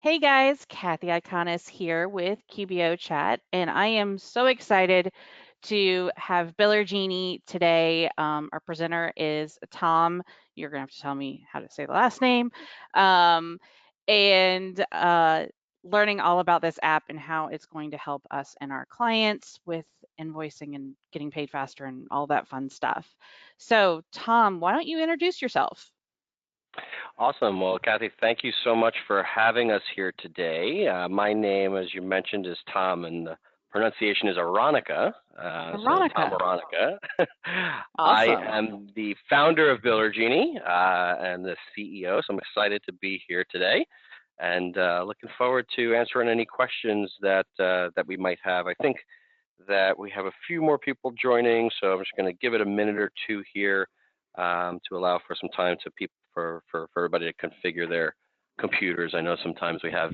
Hey guys, Kathy Iconis here with QBO Chat, and I am so excited to have Biller Genie today. Our presenter is Tom. You're gonna have to tell me how to say the last name, um, and learning all about this app and how it's going to help us and our clients with invoicing and getting paid faster and all that fun stuff. So, Tom, why don't you introduce yourself? Awesome. Well, Kathy, thank you so much for having us here today. My name, as you mentioned, is Tom, and the pronunciation is Aronica. So Tom Veronica. Aronica. I Awesome. am the founder of Biller Genie and the CEO. So I'm excited to be here today, and looking forward to answering any questions that we might have. I think that we have a few more people joining, so I'm just going to give it a minute or two here to allow for some time to people for everybody to configure their computers. I know sometimes we have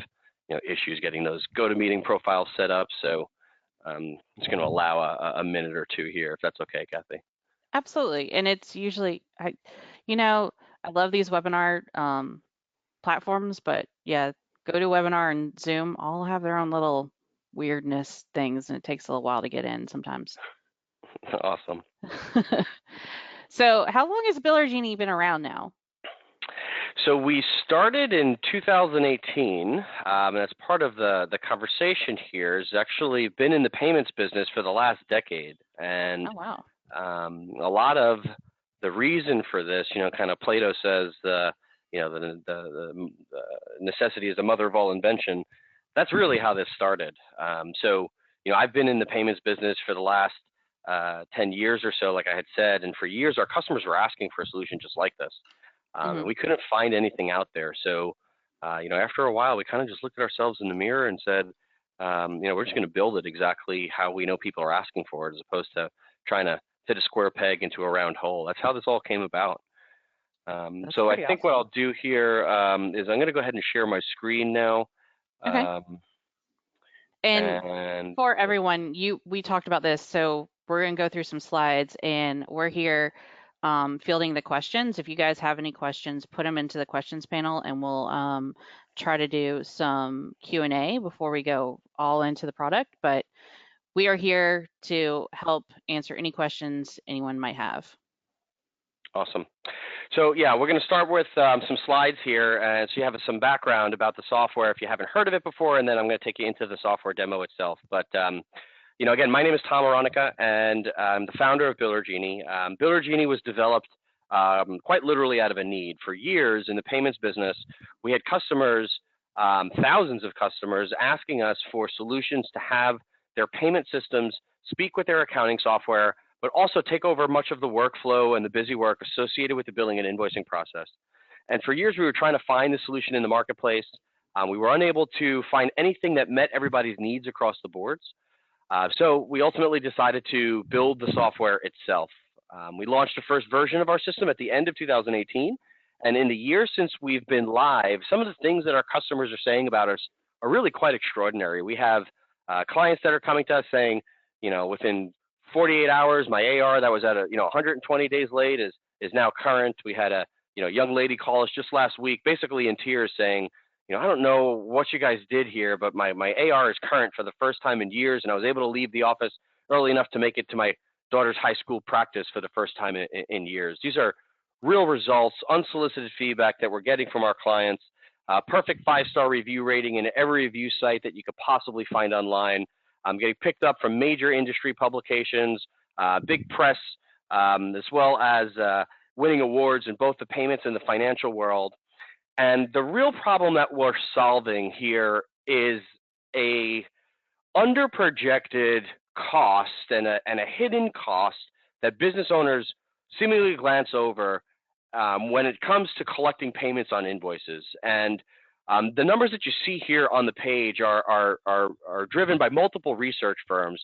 issues getting those GoToMeeting profiles set up, so I'm just going to allow a minute or two here, if that's okay, Kathy. Absolutely. And it's usually you know, I love these webinar platforms, but yeah, go to webinar and Zoom all have their own little weirdness things, and it takes a little while to get in sometimes. Awesome. So, how long has Bill or Genie been around now? So we started in 2018, and as part of the conversation here, has actually been in the payments business for the last decade, and Oh, wow. a lot of the reason for this, kind of Plato says the necessity is the mother of all invention. That's really how this started. I've been in the payments business for the last 10 years or so, like I had said, and for years our customers were asking for a solution just like this, and Hmm. we couldn't find anything out there. So, after a while, we kind of just looked at ourselves in the mirror and said, we're just going to build it exactly how we know people are asking for it, as opposed to trying to fit a square peg into a round hole. That's how this all came about. That's So I pretty think what awesome. I'll do here is I'm going to go ahead and share my screen now. Okay. Um, And and for everyone, we talked about this, so we're going to go through some slides, and we're here fielding the questions. If you guys have any questions, put them into the questions panel, and we'll try to do some Q&A before we go all into the product. But we are here to help answer any questions anyone might have. awesome. So yeah, we're going to start with some slides here, so you have some background about the software if you haven't heard of it before, and then I'm going to take you into the software demo itself. But again, my name is Tom Aronica, and I'm the founder of Biller Genie. Biller Genie was developed quite literally out of a need. For years in the payments business, we had customers, thousands of customers, asking us for solutions to have their payment systems speak with their accounting software, but also take over much of the workflow and the busy work associated with the billing and invoicing process. And for years, we were trying to find the solution in the marketplace. We were unable to find anything that met everybody's needs across the boards. So we ultimately decided to build the software itself. We launched the first version of our system at the end of 2018. And in the year since we've been live, some of the things that our customers are saying about us are really quite extraordinary. We have clients that are coming to us saying, within 48 hours, my AR that was at 120 days late is now current. We had a young lady call us just last week, basically in tears, saying, I don't know what you guys did here, but my AR is current for the first time in years, and I was able to leave the office early enough to make it to my daughter's high school practice for the first time in years. These are real results, unsolicited feedback that we're getting from our clients. Perfect 5-star review rating in every review site that you could possibly find online. I'm getting picked up from major industry publications, big press, as well as winning awards in both the payments and the financial world. And the real problem that we're solving here is a underprojected cost and a hidden cost that business owners seemingly glance over when it comes to collecting payments on invoices. And the numbers that you see here on the page are driven by multiple research firms,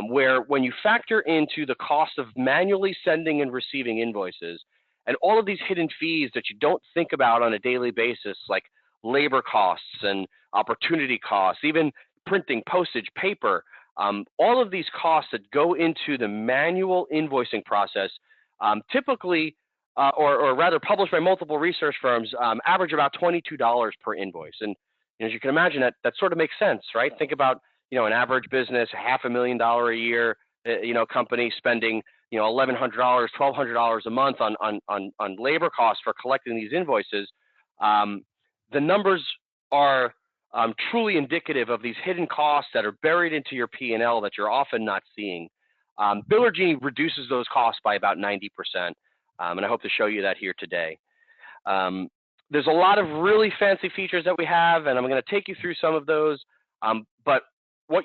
where when you factor into the cost of manually sending and receiving invoices and all of these hidden fees that you don't think about on a daily basis, like labor costs and opportunity costs, even printing, postage, paper, all of these costs that go into the manual invoicing process, typically, or rather published by multiple research firms, average about $22 per invoice. And As you can imagine, that sort of makes sense, right? Think about, an average business, $500,000 a year, company spending, $1,100, $1,200 a month on labor costs for collecting these invoices. The numbers are truly indicative of these hidden costs that are buried into your P&L that you're often not seeing. Biller Genie reduces those costs by about 90%, and I hope to show you that here today. There's a lot of really fancy features that we have, and I'm going to take you through some of those. But what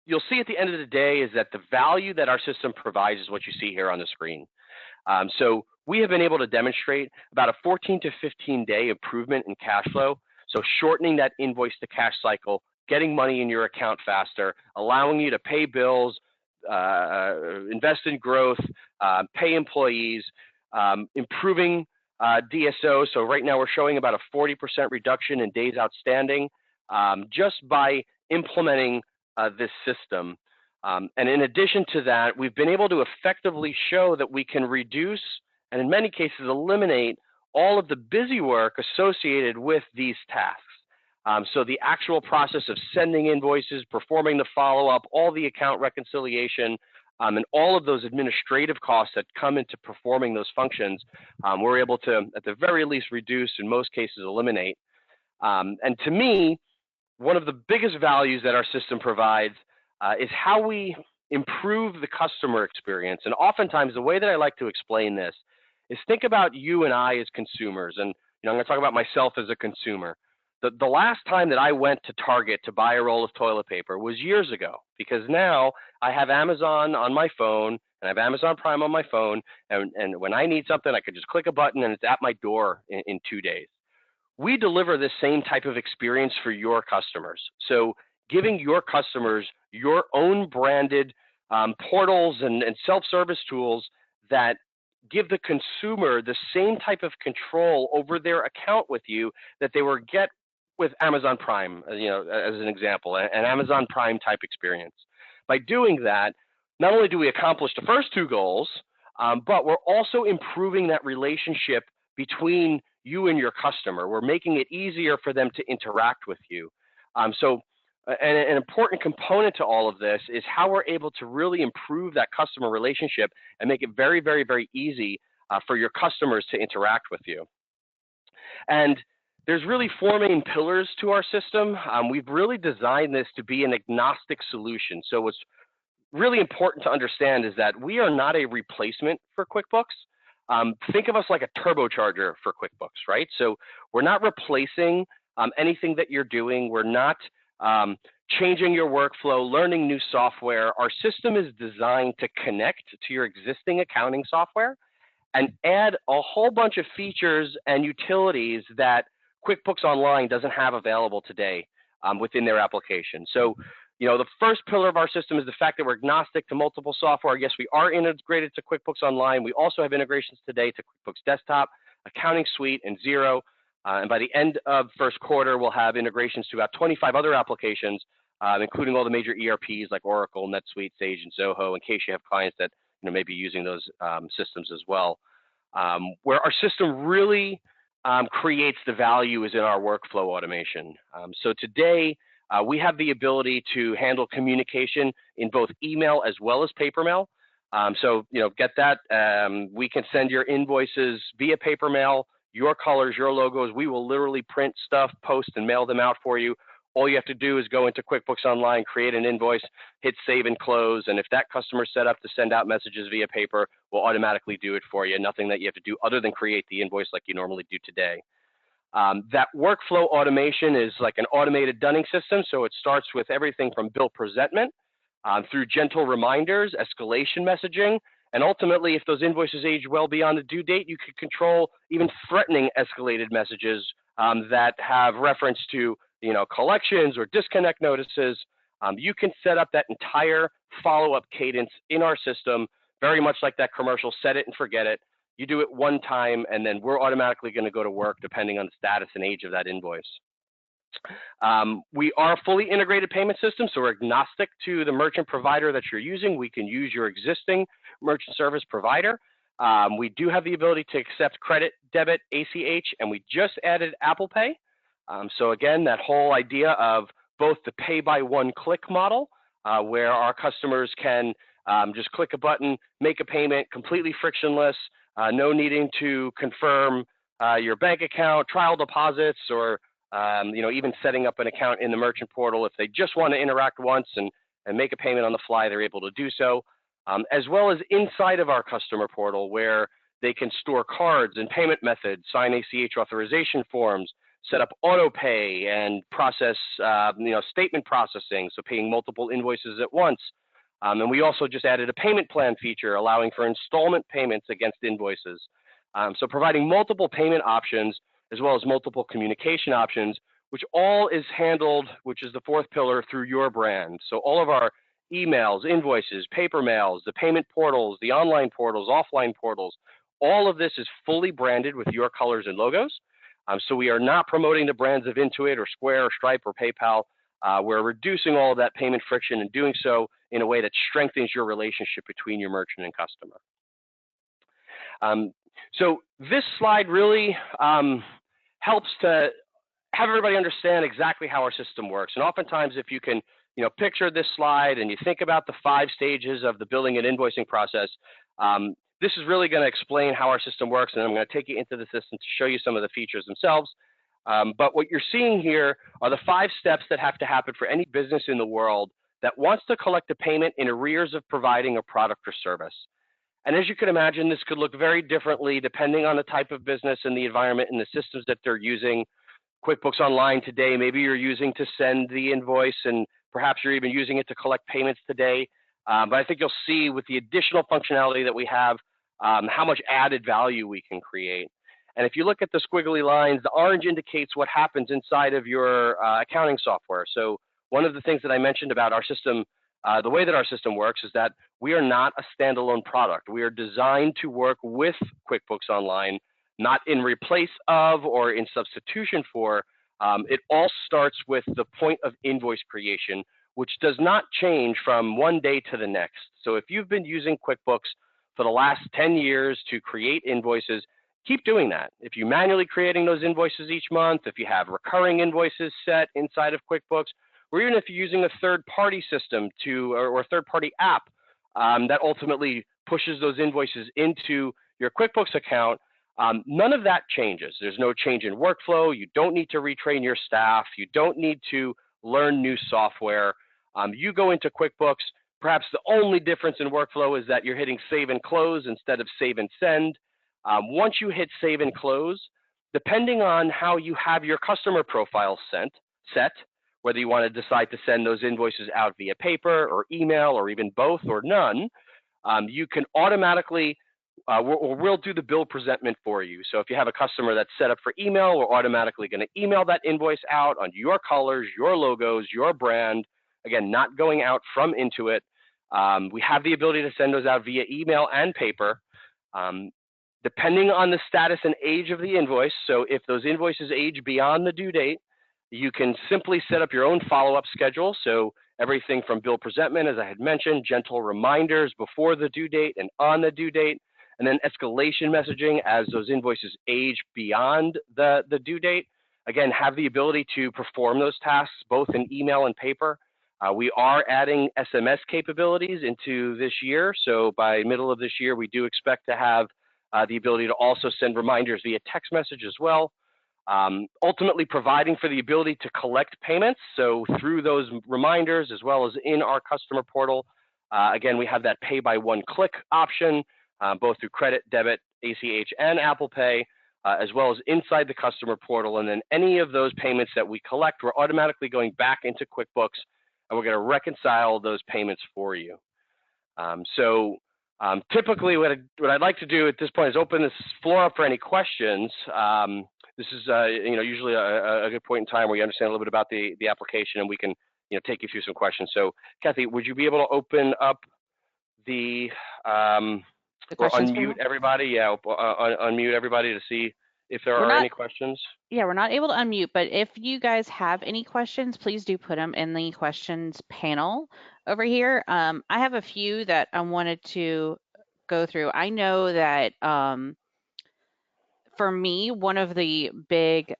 you'll see at the end of the day is that the value that our system provides is what you see here on the screen. So we have been able to demonstrate about a 14 to 15 day improvement in cash flow. So shortening that invoice to cash cycle, getting money in your account faster, allowing you to pay bills, invest in growth, pay employees, improving DSO. So right now we're showing about a 40% reduction in days outstanding just by implementing this system. And in addition to that, we've been able to effectively show that we can reduce and in many cases eliminate all of the busy work associated with these tasks. So the actual process of sending invoices, performing the follow-up, all the account reconciliation, and all of those administrative costs that come into performing those functions, we're able to, at the very least, reduce, in most cases, eliminate. And to me, one of the biggest values that our system provides is how we improve the customer experience. And oftentimes, the way that I like to explain this is think about you and I as consumers. And I'm going to talk about myself as a consumer. The last time that I went to Target to buy a roll of toilet paper was years ago, because now I have Amazon on my phone and I have Amazon Prime on my phone. And when I need something, I could just click a button and it's at my door in 2 days. We deliver this same type of experience for your customers. So giving your customers your own branded portals and self-service tools that give the consumer the same type of control over their account with you that they would get with Amazon Prime, as an example, an Amazon Prime type experience. By doing that, not only do we accomplish the first two goals, but we're also improving that relationship between you and your customer. We're making it easier for them to interact with you. So an important component to all of this is how we're able to really improve that customer relationship and make it very, very, very easy for your customers to interact with you. And there's really four main pillars to our system. We've really designed this to be an agnostic solution. So what's really important to understand is that we are not a replacement for QuickBooks. Think of us like a turbocharger for QuickBooks, right? So we're not replacing anything that you're doing. We're not changing your workflow, learning new software. Our system is designed to connect to your existing accounting software and add a whole bunch of features and utilities that QuickBooks Online doesn't have available today within their application. So, the first pillar of our system is the fact that we're agnostic to multiple software. Yes, we are integrated to QuickBooks Online. We also have integrations today to QuickBooks Desktop, Accounting Suite, and Xero. And by the end of first quarter, we'll have integrations to about 25 other applications, including all the major ERPs like Oracle, NetSuite, Sage, and Zoho, in case you have clients that may be using those systems as well. Where our system really creates the value is in our workflow automation. So today, we have the ability to handle communication in both email as well as paper mail. So, get that. We can send your invoices via paper mail, your colors, your logos. We will literally print stuff, post, and mail them out for you. All you have to do is go into QuickBooks Online, create an invoice, hit save and close. And if that customer is set up to send out messages via paper, we'll automatically do it for you. Nothing that you have to do other than create the invoice like you normally do today. That workflow automation is like an automated dunning system. So it starts with everything from bill presentment through gentle reminders, escalation messaging, and ultimately, if those invoices age well beyond the due date, you could control even threatening escalated messages that have reference to collections or disconnect notices. You can set up that entire follow-up cadence in our system, very much like that commercial, set it and forget it. You do it one time, and then we're automatically going to go to work depending on the status and age of that invoice. We are a fully integrated payment system, so we're agnostic to the merchant provider that you're using. We can use your existing merchant service provider. We do have the ability to accept credit, debit, ACH, and we just added Apple Pay. So again, that whole idea of both the pay by one click model, where our customers can just click a button, make a payment, completely frictionless, no needing to confirm your bank account, trial deposits, or even setting up an account in the merchant portal. If they just want to interact once and make a payment on the fly, they're able to do so, as well as inside of our customer portal where they can store cards and payment methods, sign ACH authorization forms, set up auto pay and process statement processing, so paying multiple invoices at once. And we also just added a payment plan feature allowing for installment payments against invoices. So providing multiple payment options as well as multiple communication options, which all is handled, which is the fourth pillar, through your brand. So all of our emails, invoices, paper mails, the payment portals, the online portals, offline portals, all of this is fully branded with your colors and logos. So we are not promoting the brands of Intuit or Square or Stripe or PayPal. We're reducing all of that payment friction and doing so in a way that strengthens your relationship between your merchant and customer. So this slide really helps to have everybody understand exactly how our system works. And oftentimes, if you can picture this slide and you think about the 5 stages of the billing and invoicing process, this is really going to explain how our system works, and I'm going to take you into the system to show you some of the features themselves. But what you're seeing here are the 5 steps that have to happen for any business in the world that wants to collect a payment in arrears of providing a product or service. And as you can imagine, this could look very differently depending on the type of business and the environment and the systems that they're using. QuickBooks Online today, maybe you're using to send the invoice, and perhaps you're even using it to collect payments today. But I think you'll see with the additional functionality that we have, how much added value we can create. And if you look at the squiggly lines, the orange indicates what happens inside of your accounting software. So one of the things that I mentioned about our system, the way that our system works is that we are not a standalone product. We are designed to work with QuickBooks Online, not in replace of or in substitution for. It all starts with the point of invoice creation, which does not change from one day to the next. So if you've been using QuickBooks for the last 10 years to create invoices, keep doing that. If you're manually creating those invoices each month, if you have recurring invoices set inside of QuickBooks, or even if you're using a third-party system or a third-party app that ultimately pushes those invoices into your QuickBooks account, none of that changes. There's no change in workflow. You don't need to retrain your staff. You don't need to learn new software. You go into QuickBooks. Perhaps the only difference in workflow is that you're hitting save and close instead of save and send. Once you hit save and close, depending on how you have your customer profile set, whether you want to decide to send those invoices out via paper or email or even both or none, you can automatically, we'll do the bill presentment for you. So if you have a customer that's set up for email, we're automatically going to email that invoice out on your colors, your logos, your brand, again, not going out from Intuit. We have the ability to send those out via email and paper. Depending on the status and age of the invoice, so if those invoices age beyond the due date, you can simply set up your own follow-up schedule. So everything from bill presentment, as I had mentioned, gentle reminders before the due date and on the due date, and then escalation messaging as those invoices age beyond the due date. Again, have the ability to perform those tasks both in email and paper. We are adding SMS capabilities into this year. So by middle of this year, we do expect to have the ability to also send reminders via text message as well. Ultimately providing for the ability to collect payments. So through those reminders, as well as in our customer portal, again, we have that pay by one click option, both through credit, debit, ACH, and Apple Pay, as well as inside the customer portal. And then any of those payments that we collect, we're automatically going back into QuickBooks, and we're going to reconcile those payments for you. Typically, what I'd like to do at this point is open this floor up for any questions. This is usually a good point in time where you understand a little bit about the application, and we can take you through some questions. So, Kathy, would you be able to open up the or questions unmute panel? everybody? Yeah, unmute everybody to see if there are any questions. Yeah, we're not able to unmute, but if you guys have any questions, please do put them in the questions panel over here. I have a few that I wanted to go through. I know that for me, one of the big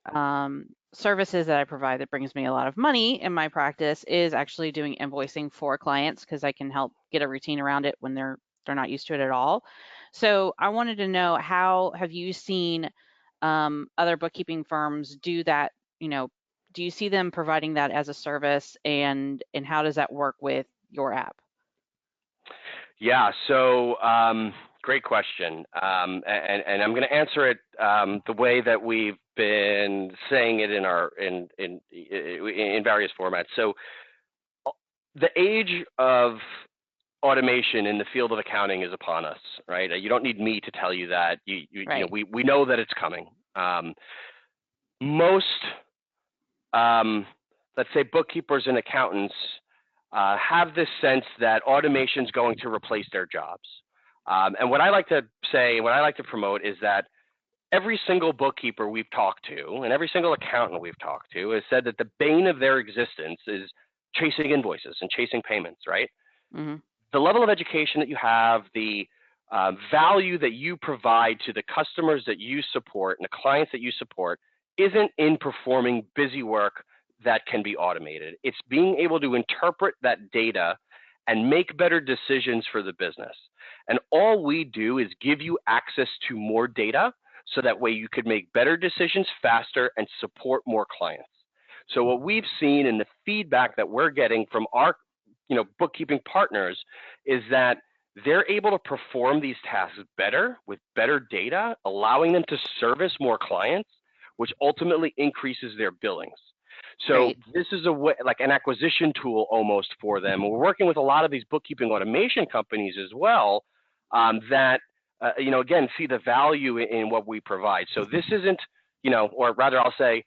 services that I provide that brings me a lot of money in my practice is actually doing invoicing for clients because I can help get a routine around it when they're not used to it at all. So I wanted to know, how have you seen other bookkeeping firms do that? You know, do you see them providing that as a service, and how does that work with your app? Yeah, so great question. And I'm going to answer it the way that we've been saying it in various formats. So the age of automation in the field of accounting is upon us, right? You don't need me to tell you that. Right. We know that it's coming. Most, let's say, bookkeepers and accountants have this sense that automation is going to replace their jobs. And what I like to say, what I like to promote is that every single bookkeeper we've talked to and every single accountant we've talked to has said that the bane of their existence is chasing invoices and chasing payments, right? Hmm. The level of education that you have, the value that you provide to the customers that you support and the clients that you support isn't in performing busy work that can be automated. It's being able to interpret that data and make better decisions for the business. And all we do is give you access to more data so that way you could make better decisions faster and support more clients. So what we've seen in the feedback that we're getting from our bookkeeping partners is that they're able to perform these tasks better with better data, allowing them to service more clients, which ultimately increases their billings. So Right. this is a way, like an acquisition tool almost for them. And we're working with a lot of these bookkeeping automation companies as well that, again, see the value in what we provide. So this isn't, or rather I'll say,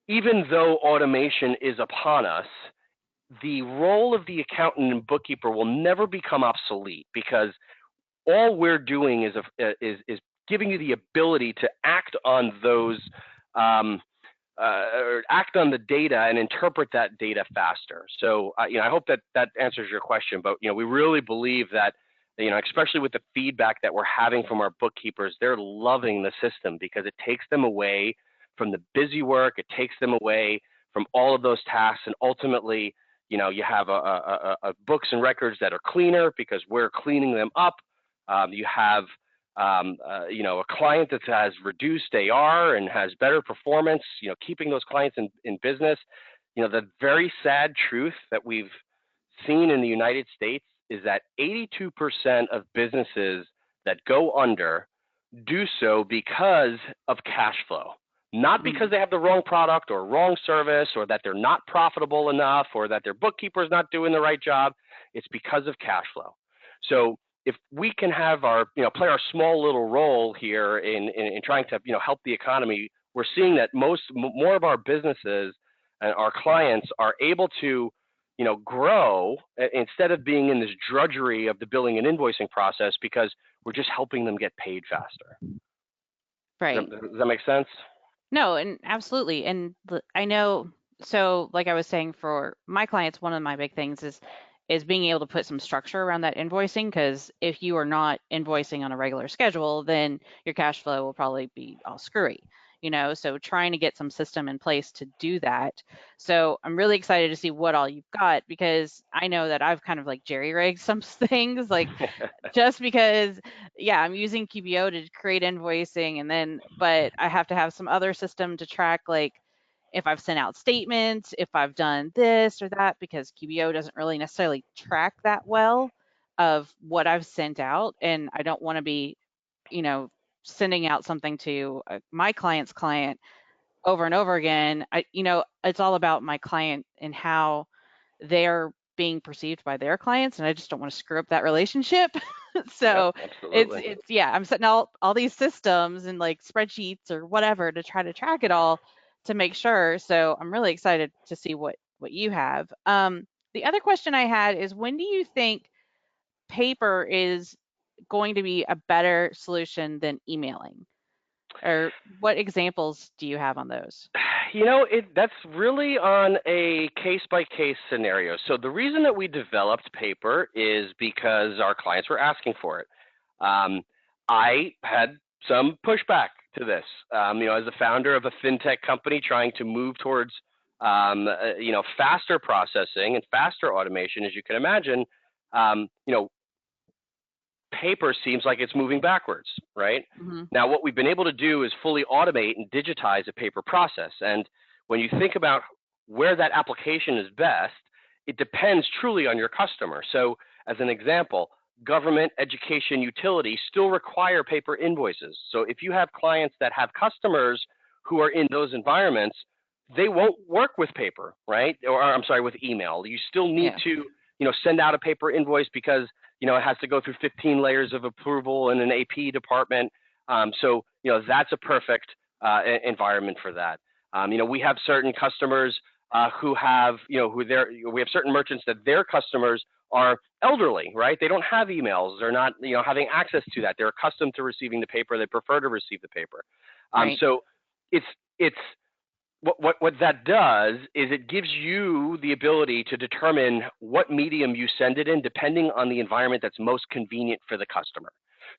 even though automation is upon us, the role of the accountant and bookkeeper will never become obsolete because all we're doing is giving you the ability to act on those or act on the data and interpret that data faster. So I hope that answers your question. But we really believe that especially with the feedback that we're having from our bookkeepers, they're loving the system because it takes them away from the busy work. It takes them away from all of those tasks, and ultimately, you have a books and records that are cleaner because we're cleaning them up. You have a client that has reduced AR and has better performance, keeping those clients in business. The very sad truth that we've seen in the United States is that 82% of businesses that go under do so because of cash flow, not because Hmm. they have the wrong product or wrong service or that they're not profitable enough or that their bookkeeper is not doing the right job. It's because of cash flow. So if we can have our, play our small little role here in trying to, help the economy, we're seeing that more of our businesses and our clients are able to, grow instead of being in this drudgery of the billing and invoicing process because we're just helping them get paid faster. Does Right. that, does that make sense? No, and absolutely. And I know, so like I was saying, for my clients, one of my big things is being able to put some structure around that invoicing, because if you are not invoicing on a regular schedule, then your cash flow will probably be all screwy. So trying to get some system in place to do that. So I'm really excited to see what all you've got, because I know that I've kind of like jerry rigged some things, like just because, yeah, I'm using QBO to create invoicing, and then but I have to have some other system to track, like if I've sent out statements, if I've done this or that, because QBO doesn't really necessarily track that well of what I've sent out, and I don't want to be, you know, sending out something to my client's client over and over again. It's all about my client and how they're being perceived by their clients, and I just don't want to screw up that relationship. Yep, So it's absolutely. it's yeah, I'm setting all these systems and like spreadsheets or whatever to try to track it all to make sure. So I'm really excited to see what you have. The other question I had is, when do you think paper is going to be a better solution than emailing? Or what examples do you have on those? That's really on a case by case scenario. So the reason that we developed paper is because our clients were asking for it. I had some pushback to this. As the founder of a fintech company trying to move towards, faster processing and faster automation, as you can imagine, um, you know, paper seems like it's moving backwards, right? Hmm. Now, what we've been able to do is fully automate and digitize a paper process. And when you think about where that application is best, it depends truly on your customer. So, as an example, government, education, utility still require paper invoices. So, if you have clients that have customers who are in those environments, they won't work with paper, right? Or I'm sorry, with email. You still need Yeah. to, send out a paper invoice because it has to go through 15 layers of approval in an AP department. That's a perfect environment for that. We have certain customers who have, we have certain merchants that their customers are elderly, right? They don't have emails. They're not, having access to that. They're accustomed to receiving the paper. They prefer to receive the paper. Right. So it's what that does is it gives you the ability to determine what medium you send it in, depending on the environment that's most convenient for the customer.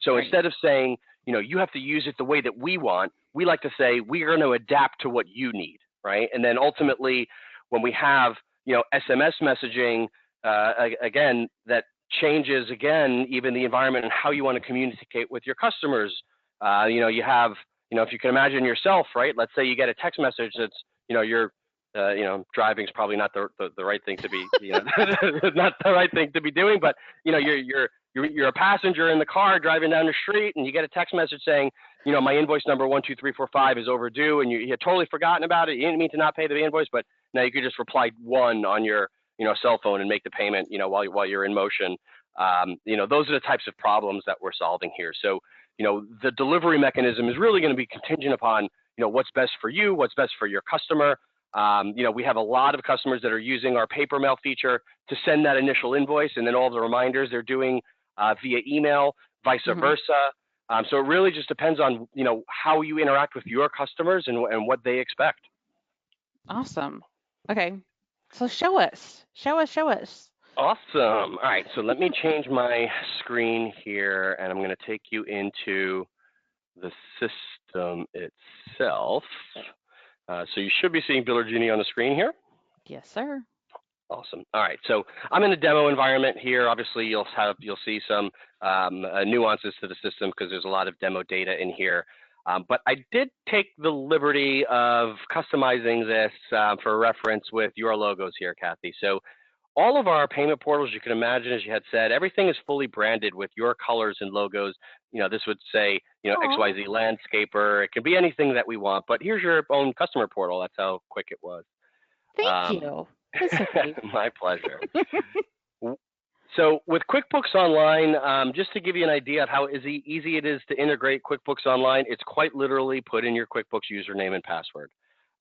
So Right. instead of saying, you have to use it the way that we want, we like to say we're going to adapt to what you need, right? And then ultimately, when we have, SMS messaging, again, that changes again even the environment and how you want to communicate with your customers. You have, if you can imagine yourself, right? Let's say you get a text message that's, you're, driving is probably not the right thing to be, not the right thing to be doing, but you're a passenger in the car driving down the street, and you get a text message saying, my invoice number 12345 is overdue, and you had totally forgotten about it. You didn't mean to not pay the invoice, but now you could just reply one on your, cell phone and make the payment, while you're in motion. Those are the types of problems that we're solving here. So, the delivery mechanism is really going to be contingent upon, what's best for you, what's best for your customer. We have a lot of customers that are using our paper mail feature to send that initial invoice, and then all the reminders they're doing via email, vice Hmm. versa. So it really just depends on, how you interact with your customers and what they expect. Awesome. Okay. So show us. Show us. Show us. Awesome. All right, so let me change my screen here, and I'm going to take you into the system itself. So you should be seeing Biller Genie on the screen here. Yes, sir. Awesome. All right, so I'm in a demo environment here. Obviously, you'll see some nuances to the system because there's a lot of demo data in here. But I did take the liberty of customizing this for reference with your logos here, Kathy. So all of our payment portals, you can imagine, as you had said, everything is fully branded with your colors and logos. This would say, Oh, XYZ Landscaper. It can be anything that we want, but here's your own customer portal. That's how quick it was. thank Um, you. That's so sweet. my pleasure. So with QuickBooks Online, just to give you an idea of how easy it is to integrate QuickBooks Online, it's quite literally put in your QuickBooks username and password.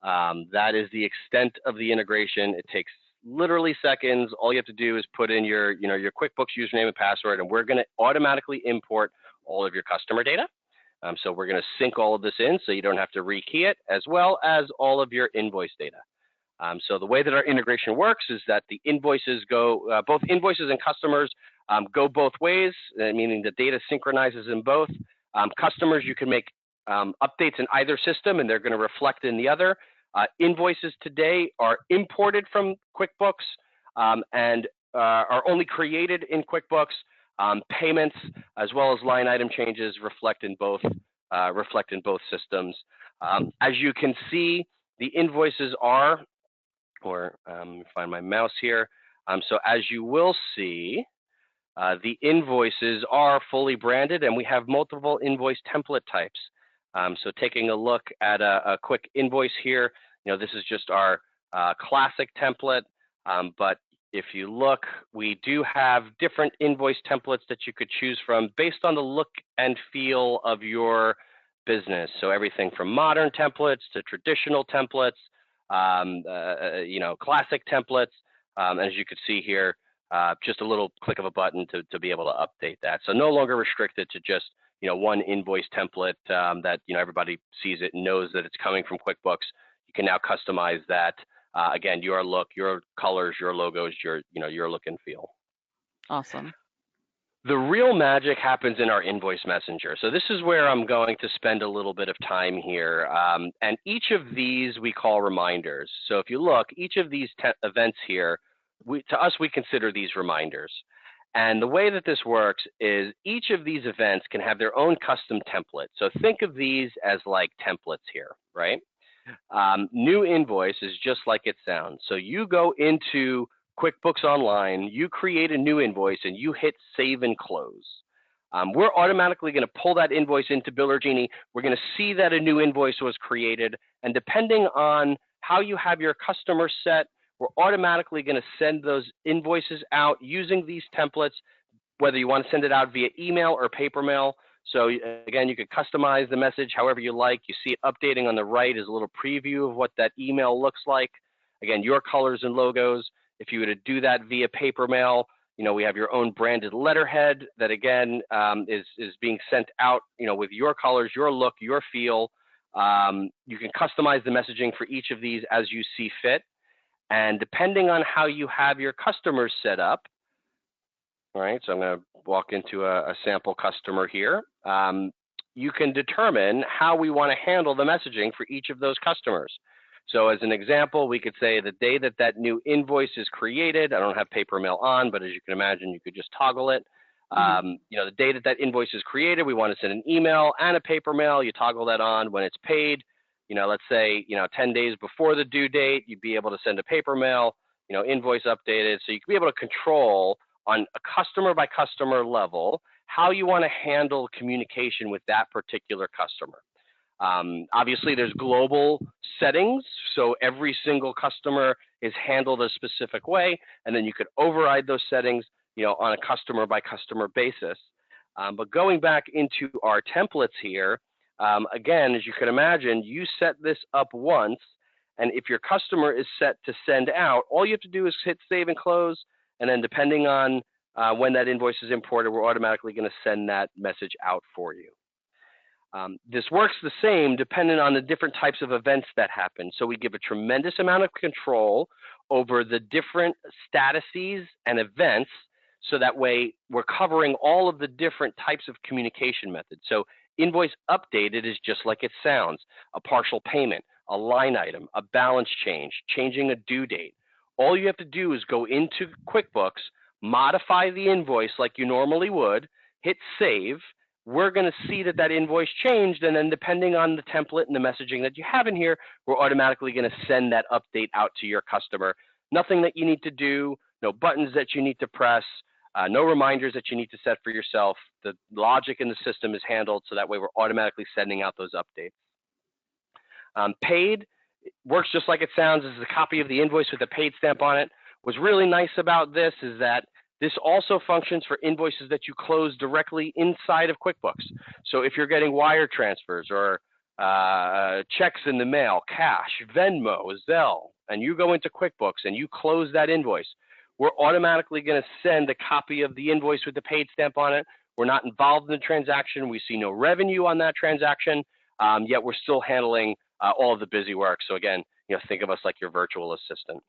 That is the extent of the integration. It takes literally seconds. All you have to do is put in your QuickBooks username and password, and we're going to automatically import all of your customer data. So we're going to sync all of this in so you don't have to rekey it, as well as all of your invoice data. So the way that our integration works is that the invoices go, both invoices and customers go both ways, meaning the data synchronizes in both. Customers, you can make updates in either system and they're going to reflect in the other. Invoices today are imported from QuickBooks and are only created in QuickBooks. Payments as well as line item changes reflect in both systems. As you can see, the invoices are, let me find my mouse here. So as you will see, the invoices are fully branded and we have multiple invoice template types. So taking a look at a quick invoice here, this is just our classic template, but if you look, we do have different invoice templates that you could choose from based on the look and feel of your business. So everything from modern templates to traditional templates, classic templates. As you can see here, just a little click of a button to be able to update that. So no longer restricted to just one invoice template that everybody sees it and knows that it's coming from QuickBooks. You can now customize that. Again, your look, your colors, your logos, your look and feel. Awesome. The real magic happens in our invoice messenger. So this is where I'm going to spend a little bit of time here. And each of these we call reminders. So if you look, each of these events here, to us, we consider these reminders. And the way that this works is each of these events can have their own custom template. So think of these as like templates here, right? New invoice is just like it sounds. So you go into QuickBooks Online, you create a new invoice, and you hit save and close. We're automatically going to pull that invoice into Biller Genie. We're going to see that a new invoice was created, and depending on how you have your customer set, we're automatically going to send those invoices out using these templates, whether you want to send it out via email or paper mail. So again, you could customize the message however you like. You see it updating on the right is a little preview of what that email looks like. Again, your colors and logos. If you were to do that via paper mail, we have your own branded letterhead that again is being sent out, with your colors, your look, your feel. You can customize the messaging for each of these as you see fit. And depending on how you have your customers set up, all right, so I'm going to walk into a sample customer here. You can determine how we want to handle the messaging for each of those customers. So as an example, we could say the day that that new invoice is created, I don't have paper mail on, but as you can imagine, you could just toggle it. The day that that invoice is created, we want to send an email and a paper mail. You toggle that on. When it's paid, let's say, 10 days before the due date, you'd be able to send a paper mail, invoice updated. So you can be able to control on a customer by customer level how you want to handle communication with that particular customer. Obviously, there's global settings, so every single customer is handled a specific way, and then you could override those settings, on a customer by customer basis. But going back into our templates here, again, as you can imagine, you set this up once, and if your customer is set to send out, all you have to do is hit save and close, and then depending on when that invoice is imported, we're automatically going to send that message out for you. This works the same depending on the different types of events that happen. So we give a tremendous amount of control over the different statuses and events, so that way we're covering all of the different types of communication methods. So invoice updated is just like it sounds: a partial payment, a line item, a balance change, changing a due date. All you have to do is go into QuickBooks, modify the invoice like you normally would, hit save. We're going to see that that invoice changed, and then depending on the template and the messaging that you have in here, we're automatically going to send that update out to your customer. Nothing that you need to do, no buttons that you need to press, no reminders that you need to set for yourself. The logic in the system is handled, so that way we're automatically sending out those updates. Paid works just like it sounds. This is a copy of the invoice with a paid stamp on it. What's really nice about this is that this also functions for invoices that you close directly inside of QuickBooks. So if you're getting wire transfers or checks in the mail, cash, Venmo, Zelle, and you go into QuickBooks and you close that invoice, we're automatically going to send a copy of the invoice with the paid stamp on it. We're not involved in the transaction. We see no revenue on that transaction, yet we're still handling all of the busy work. So again, think of us like your virtual assistant.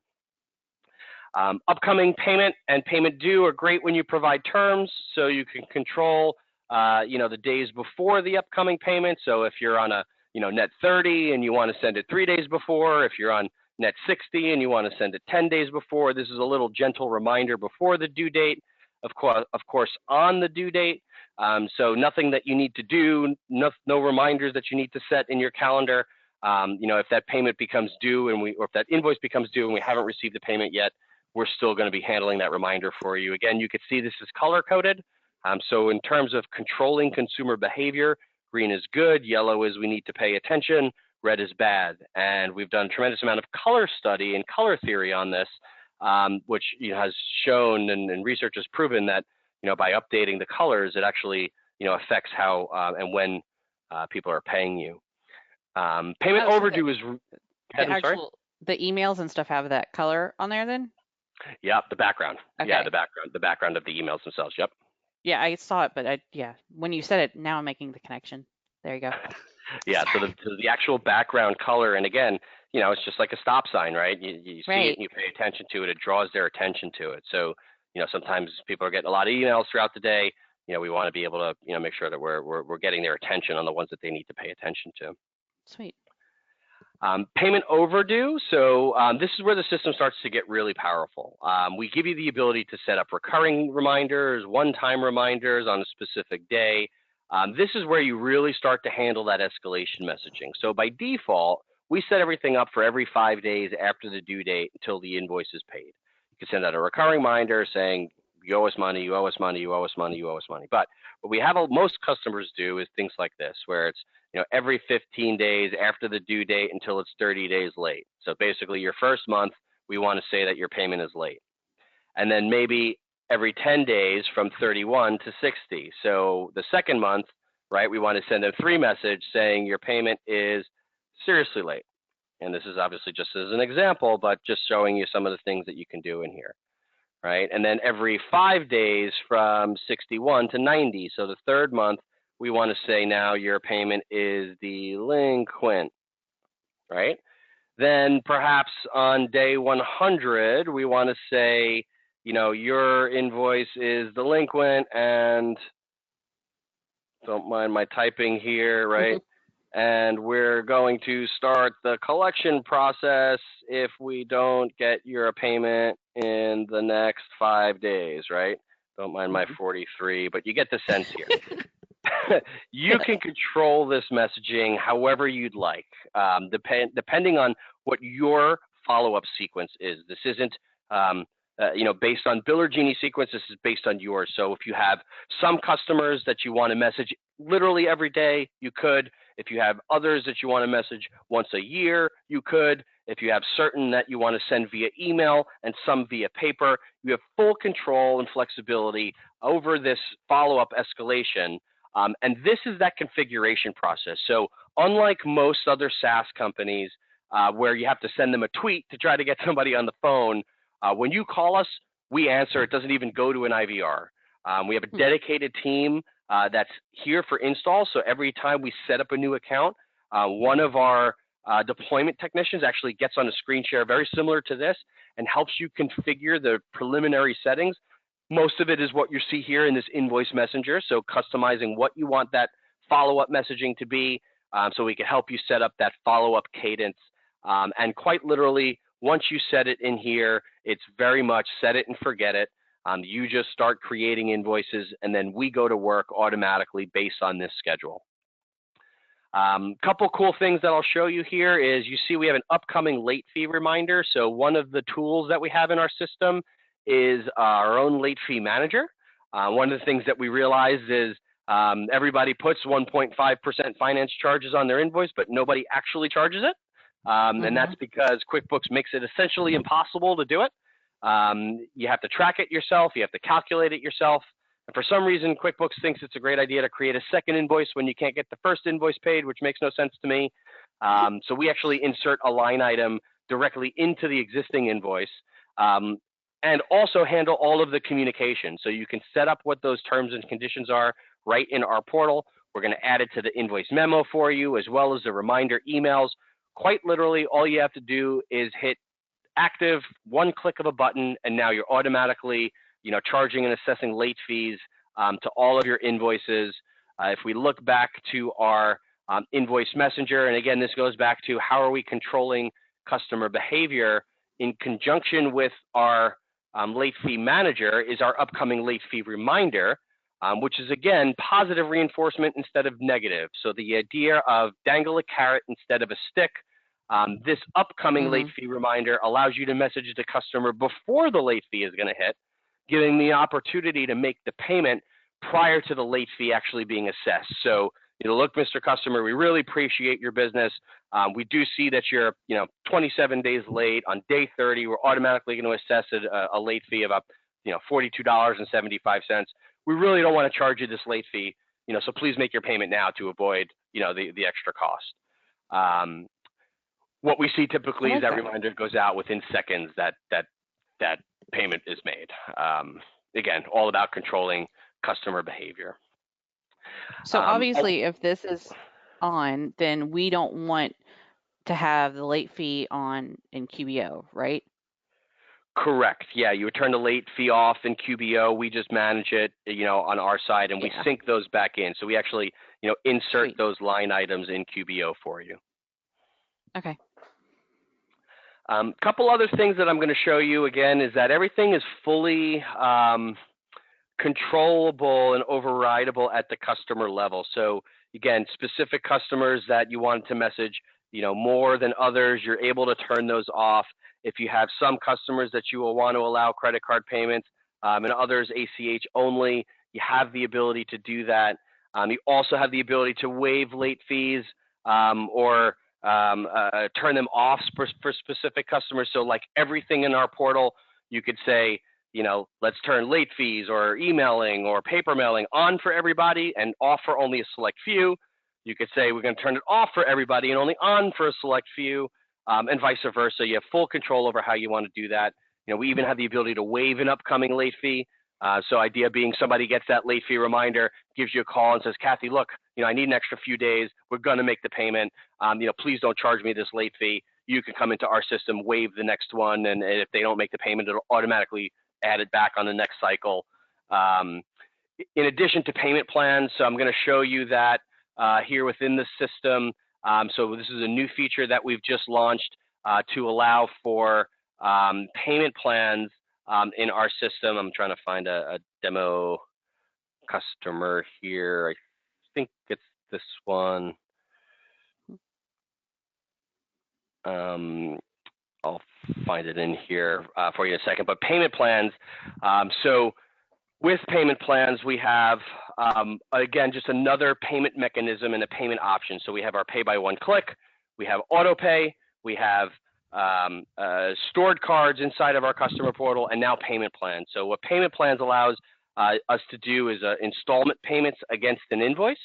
Upcoming payment and payment due are great when you provide terms, so you can control, the days before the upcoming payment. So if you're on a, net 30 and you want to send it 3 days before, if you're on net 60 and you want to send it 10 days before, this is a little gentle reminder before the due date, of course, on the due date. So nothing that you need to do, no reminders that you need to set in your calendar. If that payment becomes due or if that invoice becomes due and we haven't received the payment yet, we're still going to be handling that reminder for you. Again, you can see this is color coded. So in terms of controlling consumer behavior, green is good, yellow is we need to pay attention, red is bad. And we've done a tremendous amount of color study and color theory on this, which has shown and research has proven that, by updating the colors, it actually, affects how and when people are paying you. Payment overdue is, the emails and stuff have that color on there then? Yep, the background. Okay. Yeah, the background of the emails themselves. Yep. Yeah, I saw it, but when you said it, now I'm making the connection. There you go. Yeah, so the actual background color, and again, it's just like a stop sign, right? You see it and you pay attention to it. It draws their attention to it. So, Sometimes people are getting a lot of emails throughout the day. We want to be able to, make sure that we're getting their attention on the ones that they need to pay attention to. Sweet. Payment overdue. So this is where the system starts to get really powerful. We give you the ability to set up recurring reminders, one-time reminders on a specific day. This is where you really start to handle that escalation messaging. So by default, we set everything up for every 5 days after the due date until the invoice is paid. You can send out a recurring reminder saying, you owe us money, you owe us money, you owe us money, you owe us money. But what we have most customers do is things like this, where it's every 15 days after the due date until it's 30 days late. So basically your first month, we want to say that your payment is late. And then maybe every 10 days from 31 to 60. So the second month, right, we want to send a 3 message saying your payment is seriously late. And this is obviously just as an example, but just showing you some of the things that you can do in here, right? And then every 5 days from 61 to 90. So the third month, we want to say now your payment is delinquent, right? Then perhaps on day 100, we want to say, your invoice is delinquent, and don't mind my typing here, right? And we're going to start the collection process if we don't get your payment in the next 5 days, right? Don't mind my 43, but you get the sense here. You can control this messaging however you'd like, depending on what your follow-up sequence is. This isn't, based on Bill or Genie sequence. This is based on yours. So if you have some customers that you want to message literally every day, you could. If you have others that you want to message once a year, you could. If you have certain that you want to send via email and some via paper, you have full control and flexibility over this follow-up escalation. And this is that configuration process. So unlike most other SaaS companies where you have to send them a tweet to try to get somebody on the phone, when you call us, we answer. It doesn't even go to an IVR. We have a dedicated team that's here for install. So every time we set up a new account, one of our deployment technicians actually gets on a screen share very similar to this and helps you configure the preliminary settings. Most of it is what you see here in this invoice messenger. So customizing what you want that follow-up messaging to be, so we can help you set up that follow-up cadence. And quite literally, once you set it in here, it's very much set it and forget it. You just start creating invoices, and then we go to work automatically based on this schedule. Couple cool things that I'll show you here is you see we have an upcoming late fee reminder. So one of the tools that we have in our system is our own late fee manager. One of the things that we realized is everybody puts 1.5% finance charges on their invoice, but nobody actually charges it. And that's because QuickBooks makes it essentially impossible to do it. You have to track it yourself. You have to calculate it yourself. And for some reason, QuickBooks thinks it's a great idea to create a second invoice when you can't get the first invoice paid, which makes no sense to me. So we actually insert a line item directly into the existing invoice and also handle all of the communication. So you can set up what those terms and conditions are right in our portal. We're going to add it to the invoice memo for you, as well as the reminder emails. Quite literally, all you have to do is hit active, one click of a button, and now you're automatically charging and assessing late fees to all of your invoices. If we look back to our invoice messenger, and again, this goes back to how are we controlling customer behavior in conjunction with our late fee manager is our upcoming late fee reminder, which is again, positive reinforcement instead of negative. So the idea of dangle a carrot instead of a stick. This upcoming late fee reminder allows you to message the customer before the late fee is going to hit, giving the opportunity to make the payment prior to the late fee actually being assessed. So, look, Mr. Customer, we really appreciate your business. We do see that you're, 27 days late. On day 30, we're automatically going to assess a late fee of $42.75. We really don't want to charge you this late fee, so please make your payment now to avoid, the extra cost. What we see typically is that reminder goes out within seconds that payment is made. Again, all about controlling customer behavior. So obviously, if this is on, then we don't want to have the late fee on in QBO, right? Correct. Yeah, you would turn the late fee off in QBO. We just manage it, on our side, and we Yeah. sync those back in. So we actually, insert Sweet. those line items in QBO for you. Okay. Couple other things that I'm going to show you again is that everything is fully controllable and overridable at the customer level. So again, specific customers that you want to message, more than others, you're able to turn those off. If you have some customers that you will want to allow credit card payments and others ACH only, you have the ability to do that. You also have the ability to waive late fees or turn them off for specific customers. So like everything in our portal, you could say, let's turn late fees or emailing or paper mailing on for everybody and off for only a select few. You could say we're going to turn it off for everybody and only on for a select few, and vice versa. You have full control over how you want to do that. We even have the ability to waive an upcoming late fee. So idea being somebody gets that late fee reminder, gives you a call and says, Kathy, look, I need an extra few days. We're going to make the payment. Please don't charge me this late fee. You can come into our system, waive the next one, and if they don't make the payment, it'll automatically add it back on the next cycle. In addition to payment plans, so I'm going to show you that here within the system. So this is a new feature that we've just launched to allow for payment plans in our system. I'm trying to find a demo customer here. I think it's this one. I'll find it in here for you in a second. But payment plans, so with payment plans, we have, again, just another payment mechanism and a payment option. So we have our pay by one click, we have auto pay, we have stored cards inside of our customer portal, and now payment plans. So what payment plans allows us to do is installment payments against an invoice.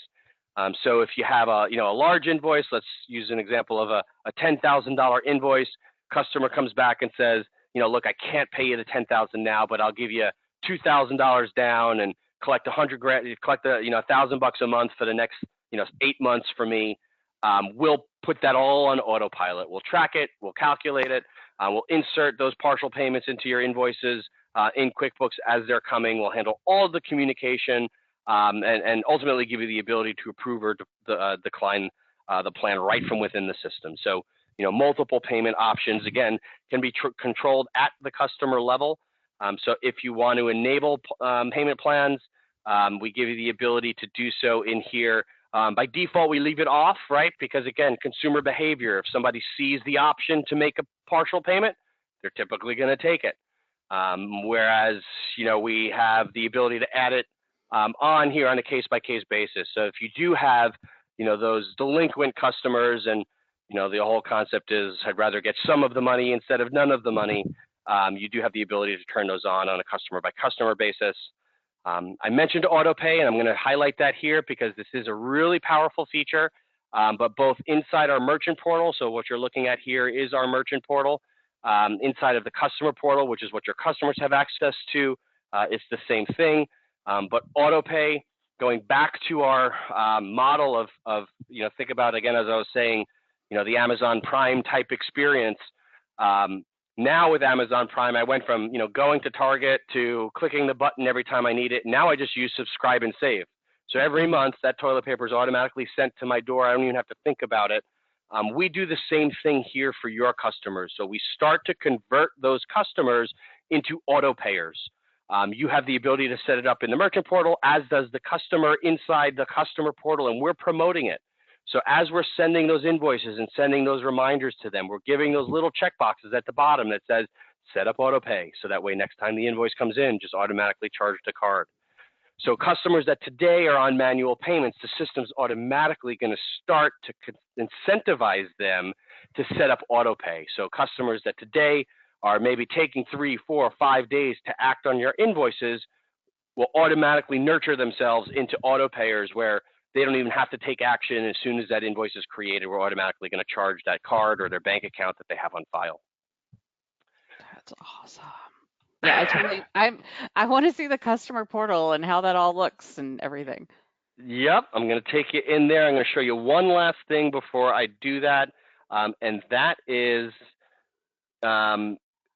So if you have a large invoice, let's use an example of a $10,000 invoice. Customer comes back and says, look, I can't pay you the $10,000 now, but I'll give you $2,000 down and collect $1,000 a month for the next 8 months for me. We'll put that all on autopilot. We'll track it, we'll calculate it, we'll insert those partial payments into your invoices in QuickBooks as they're coming. We'll handle all of the communication and ultimately give you the ability to approve or decline the plan right from within the system. So multiple payment options, again, can be controlled at the customer level. So if you want to enable payment plans, we give you the ability to do so in here. By default, we leave it off, right? Because again, consumer behavior, if somebody sees the option to make a partial payment, they're typically going to take it. Whereas, we have the ability to add it on here on a case-by-case basis. So if you do have, those delinquent customers and, the whole concept is I'd rather get some of the money instead of none of the money, you do have the ability to turn those on a customer-by-customer basis. I mentioned auto pay, and I'm going to highlight that here because this is a really powerful feature, but both inside our merchant portal, so what you're looking at here is our merchant portal, inside of the customer portal, which is what your customers have access to, it's the same thing, but auto pay, going back to our model of think about, again, as I was saying, the Amazon Prime type experience. Now with Amazon Prime, I went from, going to Target to clicking the button every time I need it. Now I just use subscribe and save. So every month that toilet paper is automatically sent to my door. I don't even have to think about it. We do the same thing here for your customers. So we start to convert those customers into auto payers. You have the ability to set it up in the merchant portal, as does the customer inside the customer portal, and we're promoting it. So as we're sending those invoices and sending those reminders to them, we're giving those little check boxes at the bottom that says, set up auto pay. So that way, next time the invoice comes in, just automatically charge the card. So customers that today are on manual payments, the system's automatically going to start to incentivize them to set up auto pay. So customers that today are maybe taking 3, 4, 5 days to act on your invoices will automatically nurture themselves into auto payers where they don't even have to take action. As soon as that invoice is created, we're automatically going to charge that card or their bank account that they have on file. That's awesome. Yeah, I want to see the customer portal and how that all looks and everything. Yep, I'm going to take you in there. I'm going to show you one last thing before I do that, and that is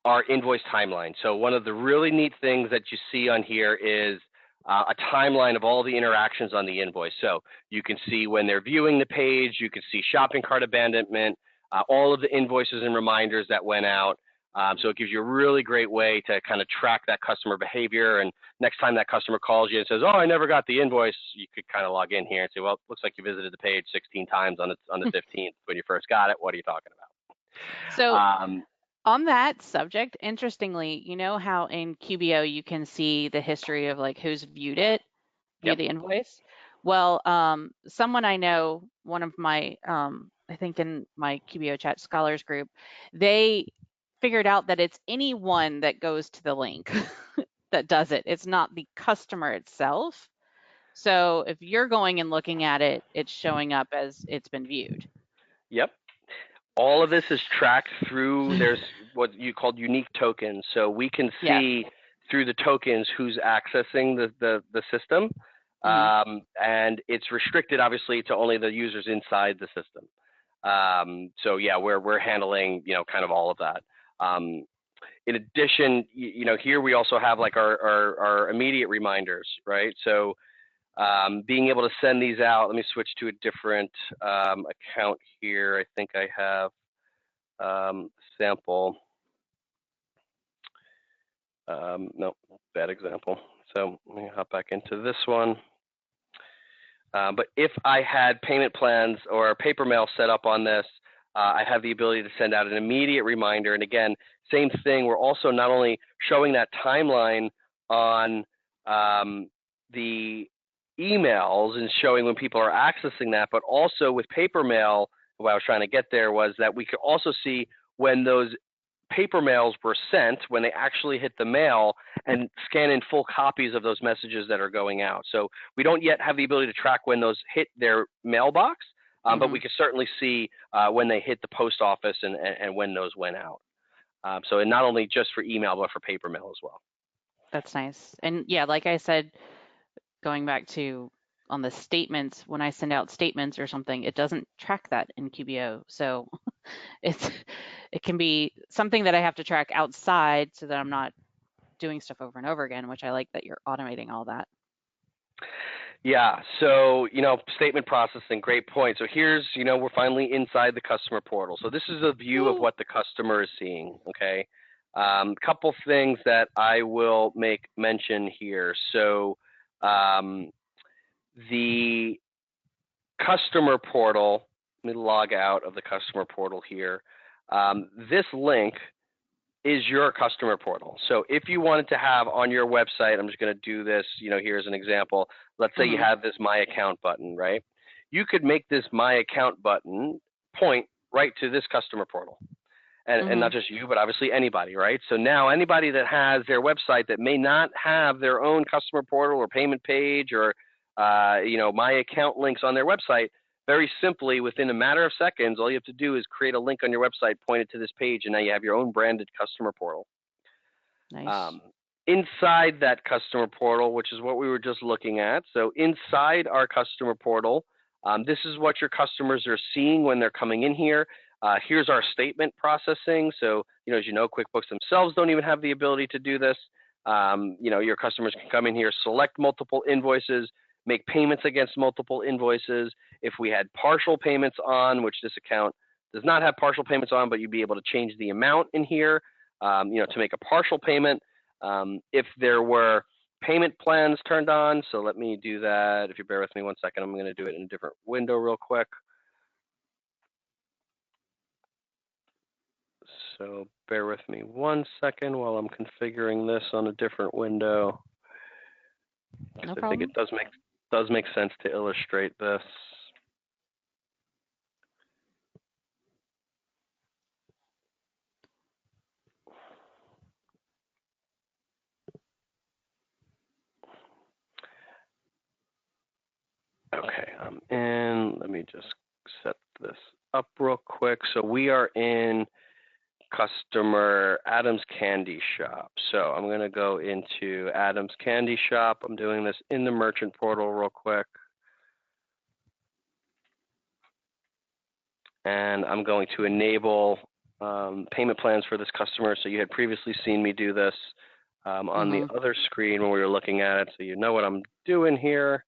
our invoice timeline. So one of the really neat things that you see on here is a timeline of all the interactions on the invoice. So you can see when they're viewing the page, you can see shopping cart abandonment, all of the invoices and reminders that went out. So it gives you a really great way to kind of track that customer behavior. And next time that customer calls you and says, "Oh, I never got the invoice," you could kind of log in here and say, "Well, it looks like you visited the page 16 times on the 15th when you first got it. What are you talking So about?" on that subject, interestingly, you know how in QBO you can see the history of like who's viewed it, view Yep. the invoice? Well, someone I know, one of my, I think in my QBO chat scholars group, they figured out that it's anyone that goes to the link that does it. It's not the customer itself. So if you're going and looking at it, it's showing up as it's been viewed. Yep. All of this is tracked through, there's what you called unique tokens. So we can Yeah. see through the tokens who's accessing the system. Hmm. And it's restricted obviously to only the users inside the system. So yeah, we're handling, kind of all of that. In addition, here we also have like our immediate reminders, right? So being able to send these out, let me switch to a different account here. I think I have sample. No, bad example. So let me hop back into this one. But if I had payment plans or paper mail set up on this, I have the ability to send out an immediate reminder. And again, same thing. We're also not only showing that timeline on the emails and showing when people are accessing that, but also with paper mail, what I was trying to get there was that we could also see when those paper mails were sent, when they actually hit the mail, and scan in full copies of those messages that are going out. So we don't yet have the ability to track when those hit their mailbox, but Hmm. we can certainly see when they hit the post office and when those went out. So and not only just for email, but for paper mail as well. That's nice. And yeah, like I said, going back to on the statements, when I send out statements or something, it doesn't track that in QBO. So it's it can be something that I have to track outside so that I'm not doing stuff over and over again, which I like that you're automating all that. Yeah, so statement processing, great point. So here's, we're finally inside the customer portal. So this is a view of Woo. what the customer is seeing. Okay, couple things that I will make mention here. So the customer portal. Let me log out of the customer portal here. This link is your customer portal. So if you wanted to have on your website, I'm just going to do this, here's an example. Let's say you Hmm. have this My Account button, right? You could make this My Account button point right to this customer portal. And Hmm. not just you, but obviously anybody, right? So now anybody that has their website that may not have their own customer portal or payment page or, My Account links on their website, very simply, within a matter of seconds, all you have to do is create a link on your website, point it to this page, and now you have your own branded customer portal. Nice. Um, inside that customer portal, which is what we were just looking at, so inside our customer portal, this is what your customers are seeing when they're coming in here. Here's our statement processing. So, as you know, QuickBooks themselves don't even have the ability to do this. Your customers can come in here, select multiple invoices, make payments against multiple invoices. If we had partial payments on, which this account does not have partial payments on, but you'd be able to change the amount in here, to make a partial payment. If there were payment plans turned on, so let me do that. If you bear with me 1 second, I'm going to do it in a different window real quick. So bear with me 1 second while I'm configuring this on a different window, No because I think it problem. does make sense to illustrate this. Okay, I'm in. Let me just set this up real quick. So we are in customer Adam's Candy Shop. So I'm going to go into Adam's Candy Shop. I'm doing this in the merchant portal real quick. And I'm going to enable payment plans for this customer. So you had previously seen me do this on the Mm-hmm. other screen when we were looking at it. So you know what I'm doing here.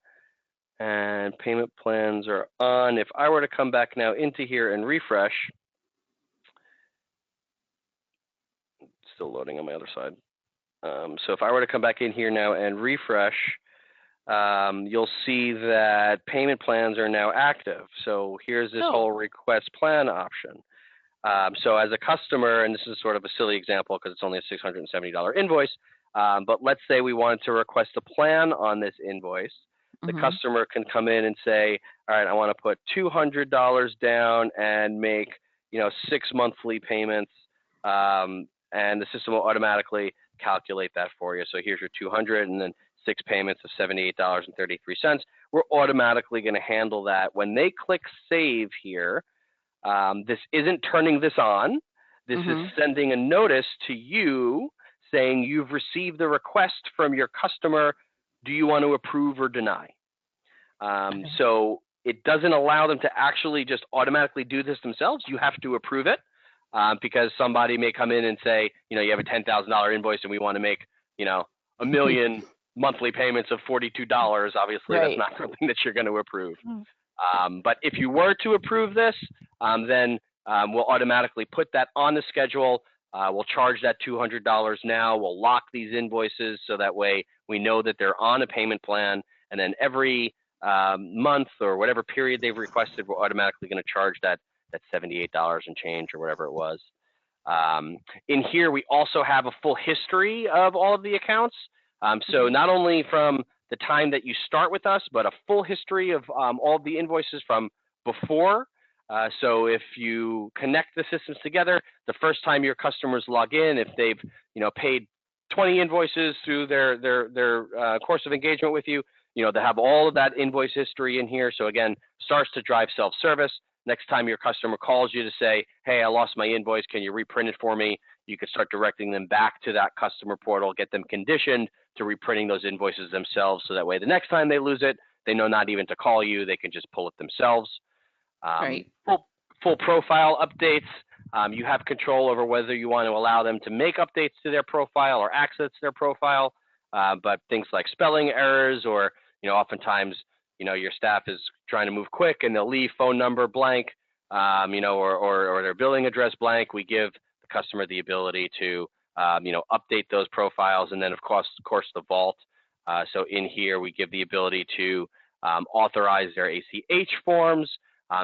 And payment plans are on. If I were to come back now into here and refresh, still loading on my other side. So if I were to come back in here now and refresh, you'll see that payment plans are now active. So here's this Oh. whole request plan option. So as a customer, and this is sort of a silly example because it's only a $670 invoice, but let's say we wanted to request a plan on this invoice. The Mm-hmm. customer can come in and say, all right, I want to put $200 down and make, 6 monthly payments, and the system will automatically calculate that for you. So here's your 200 and then 6 payments of $78.33. We're automatically going to handle that. When they click save here, this isn't turning this on. This is Mm-hmm. sending a notice to you saying you've received the request from your customer. Do you want to approve or deny? Okay. So it doesn't allow them to actually just automatically do this themselves. You have to approve it because somebody may come in and say, you have a $10,000 invoice and we want to make, a million monthly payments of $42. Obviously, that's Right. not something that you're going to approve. Mm. But if you were to approve this, then we'll automatically put that on the schedule. We'll charge that $200 now. We'll lock these invoices so that way we know that they're on a payment plan. And then every month or whatever period they've requested, we're automatically going to charge that $78 and change or whatever it was. In here, we also have a full history of all of the accounts. So Mm-hmm. not only from the time that you start with us, but a full history of all of the invoices from before. So if you connect the systems together, the first time your customers log in, if they've paid 20 invoices through their course of engagement with you, they have all of that invoice history in here. So again, starts to drive self-service. Next time your customer calls you to say, hey, I lost my invoice, can you reprint it for me? You can start directing them back to that customer portal, get them conditioned to reprinting those invoices themselves. So that way, the next time they lose it, they know not even to call you. They can just pull it themselves. Right. Full profile updates. You have control over whether you want to allow them to make updates to their profile or access their profile. But things like spelling errors or, oftentimes, your staff is trying to move quick and they'll leave phone number blank, or their billing address blank. We give the customer the ability to, update those profiles. And then, of course, the vault. So in here, we give the ability to authorize their ACH forms.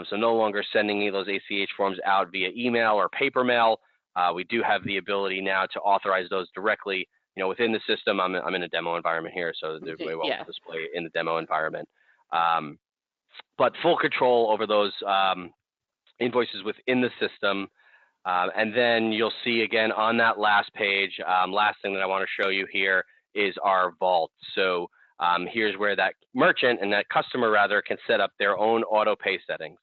So no longer sending any of those ACH forms out via email or paper mail. We do have the ability now to authorize those directly, within the system. I'm in a demo environment here, so we won't Yeah. display in the demo environment. But full control over those invoices within the system. And then you'll see again on that last page, last thing that I want to show you here is our vault. So here's where that merchant and that customer rather can set up their own auto pay settings.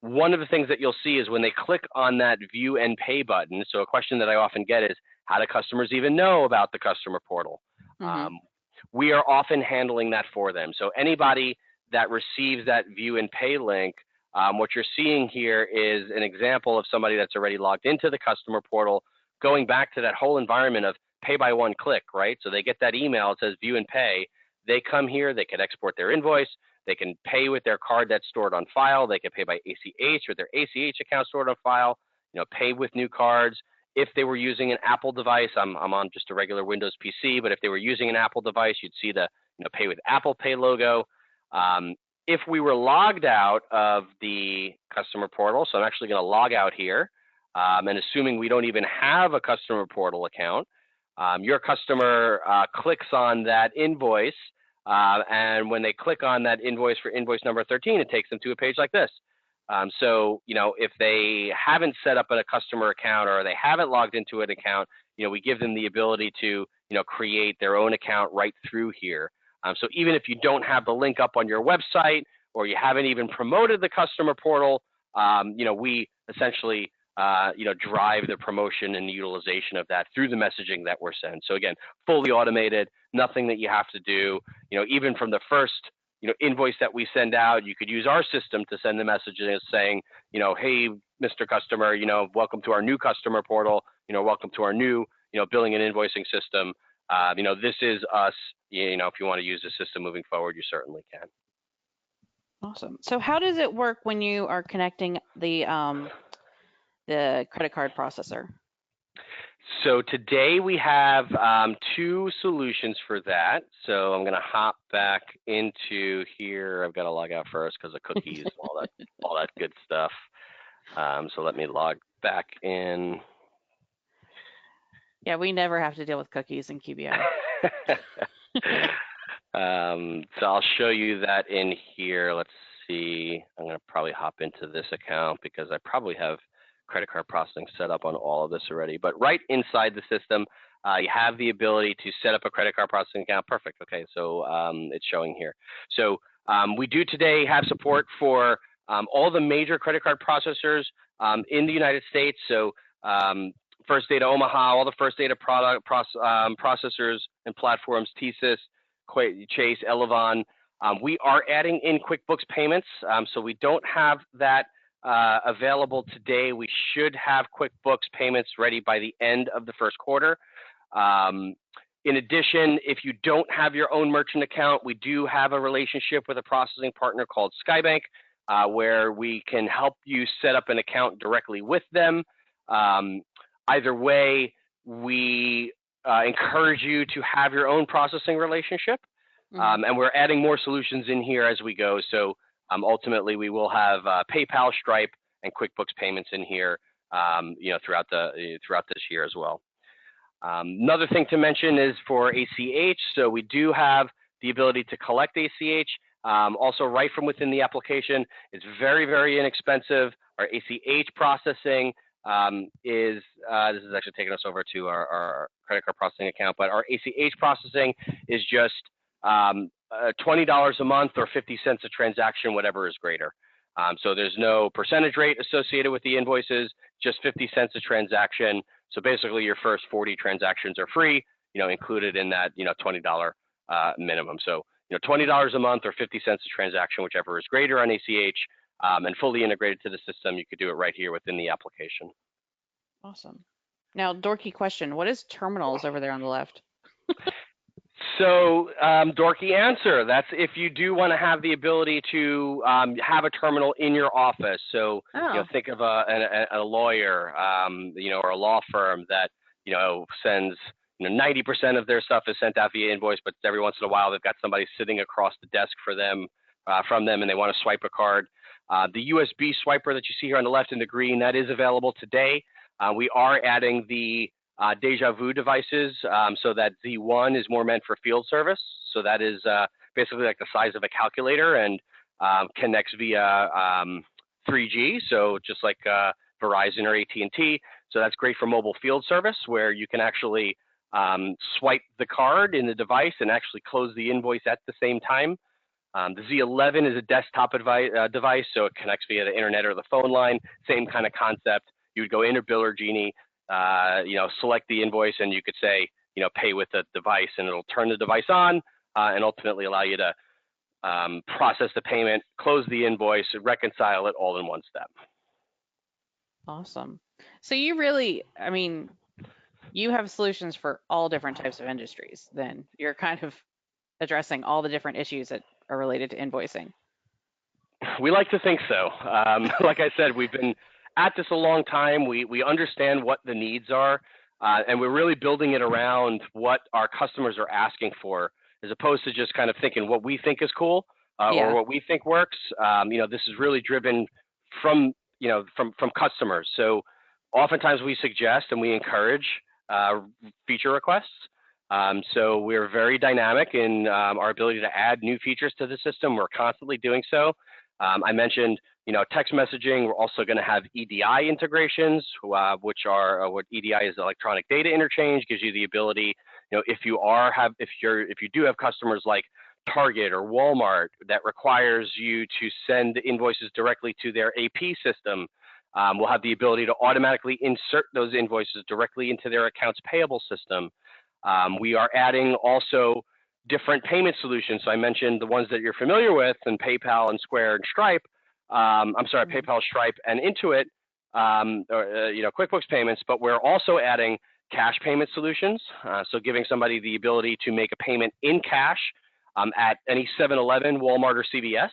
One of the things that you'll see is when they click on that view and pay button. So a question that I often get is, how do customers even know about the customer portal? Mm-hmm. We are often handling that for them. So anybody that receives that view and pay link, what you're seeing here is an example of somebody that's already logged into the customer portal, going back to that whole environment of pay by one click, right? So they get that email, it says view and pay. They come here, they can export their invoice, they can pay with their card that's stored on file, they can pay by ACH with their ACH account stored on file, pay with new cards. If they were using an Apple device, I'm on just a regular Windows PC, but if they were using an Apple device, you'd see the pay with Apple Pay logo. If we were logged out of the customer portal, so I'm actually going to log out here, and assuming we don't even have a customer portal account, your customer clicks on that invoice, and when they click on that invoice for invoice number 13, it takes them to a page like this. So, if they haven't set up a customer account or they haven't logged into an account, we give them the ability to, create their own account right through here. So even if you don't have the link up on your website or you haven't even promoted the customer portal, we essentially, drive the promotion and the utilization of that through the messaging that we're sent. So again, fully automated, nothing that you have to do, even from the first invoice that we send out, you could use our system to send the messages saying, hey, Mr. Customer, welcome to our new customer portal, welcome to our new, billing and invoicing system. This is us. If you want to use the system moving forward, you certainly can. Awesome. So how does it work when you are connecting the credit card processor? So today we have two solutions for that. So I'm going to hop back into here. I've got to log out first because of cookies, all that good stuff. So let me log back in. Yeah, we never have to deal with cookies in QBO. So I'll show you that in here. Let's see. I'm going to probably hop into this account because I probably have credit card processing set up on all of this already. But right inside the system, you have the ability to set up a credit card processing account. Perfect. Okay, so it's showing here. So we do today have support for all the major credit card processors in the United States. So First Data Omaha, all the First Data processors and platforms, TSYS, Chase, Elevon. We are adding in QuickBooks payments, so we don't have that available today. We should have QuickBooks payments ready by the end of the first quarter. In addition, if you don't have your own merchant account, we do have a relationship with a processing partner called Skybank, where we can help you set up an account directly with them. Either way, we encourage you to have your own processing relationship, and we're adding more solutions in here as we go. So ultimately, we will have PayPal, Stripe, and QuickBooks payments in here, throughout this year as well. Another thing to mention is for ACH. So we do have the ability to collect ACH, also right from within the application. It's very, very inexpensive. Our ACH processing this is actually taking us over to our credit card processing account, but our ACH processing is just $20 a month or 50 cents a transaction, whatever is greater. So there's no percentage rate associated with the invoices, just 50 cents a transaction. So basically your first 40 transactions are free, included in that, $20 minimum. So, $20 a month or 50 cents a transaction, whichever is greater on ACH, and fully integrated to the system. You could do it right here within the application. Awesome. Now, dorky question, what is terminals over there on the left? So, dorky answer. That's if you do want to have the ability to have a terminal in your office. So, think of a lawyer, or a law firm that, sends, 90% of their stuff is sent out via invoice, but every once in a while they've got somebody sitting across the desk from them, and they want to swipe a card. The USB swiper that you see here on the left in the green, that is available today. We are adding the Deja Vu devices, so that Z1 is more meant for field service. So that is basically like the size of a calculator and connects via 3G, so just like Verizon or AT&T. So that's great for mobile field service where you can actually swipe the card in the device and actually close the invoice at the same time. The Z11 is a desktop device, so it connects via the internet or the phone line. Same kind of concept. You would go into Biller Genie, select the invoice, and you could say, pay with the device, and it'll turn the device on and ultimately allow you to process the payment, close the invoice, and reconcile it all in one step. Awesome. So you really, you have solutions for all different types of industries. Then you're kind of addressing all the different issues that are related to invoicing. We like to think so. Like I said, we've been at this a long time. We understand what the needs are, and we're really building it around what our customers are asking for, as opposed to just kind of thinking what we think is cool or what we think works. This is really driven from customers. So oftentimes we suggest and we encourage feature requests. So we're very dynamic in our ability to add new features to the system. We're constantly doing so. I mentioned, text messaging. We're also going to have EDI integrations, which are what EDI is, electronic data interchange. Gives you the ability, if you do have customers like Target or Walmart that requires you to send invoices directly to their AP system, we'll have the ability to automatically insert those invoices directly into their accounts payable system. We are adding also different payment solutions. So I mentioned the ones that you're familiar with, and PayPal and Square and Stripe. PayPal, Stripe, and Intuit. QuickBooks payments, but we're also adding cash payment solutions. So giving somebody the ability to make a payment in cash at any 7-Eleven, Walmart, or CVS.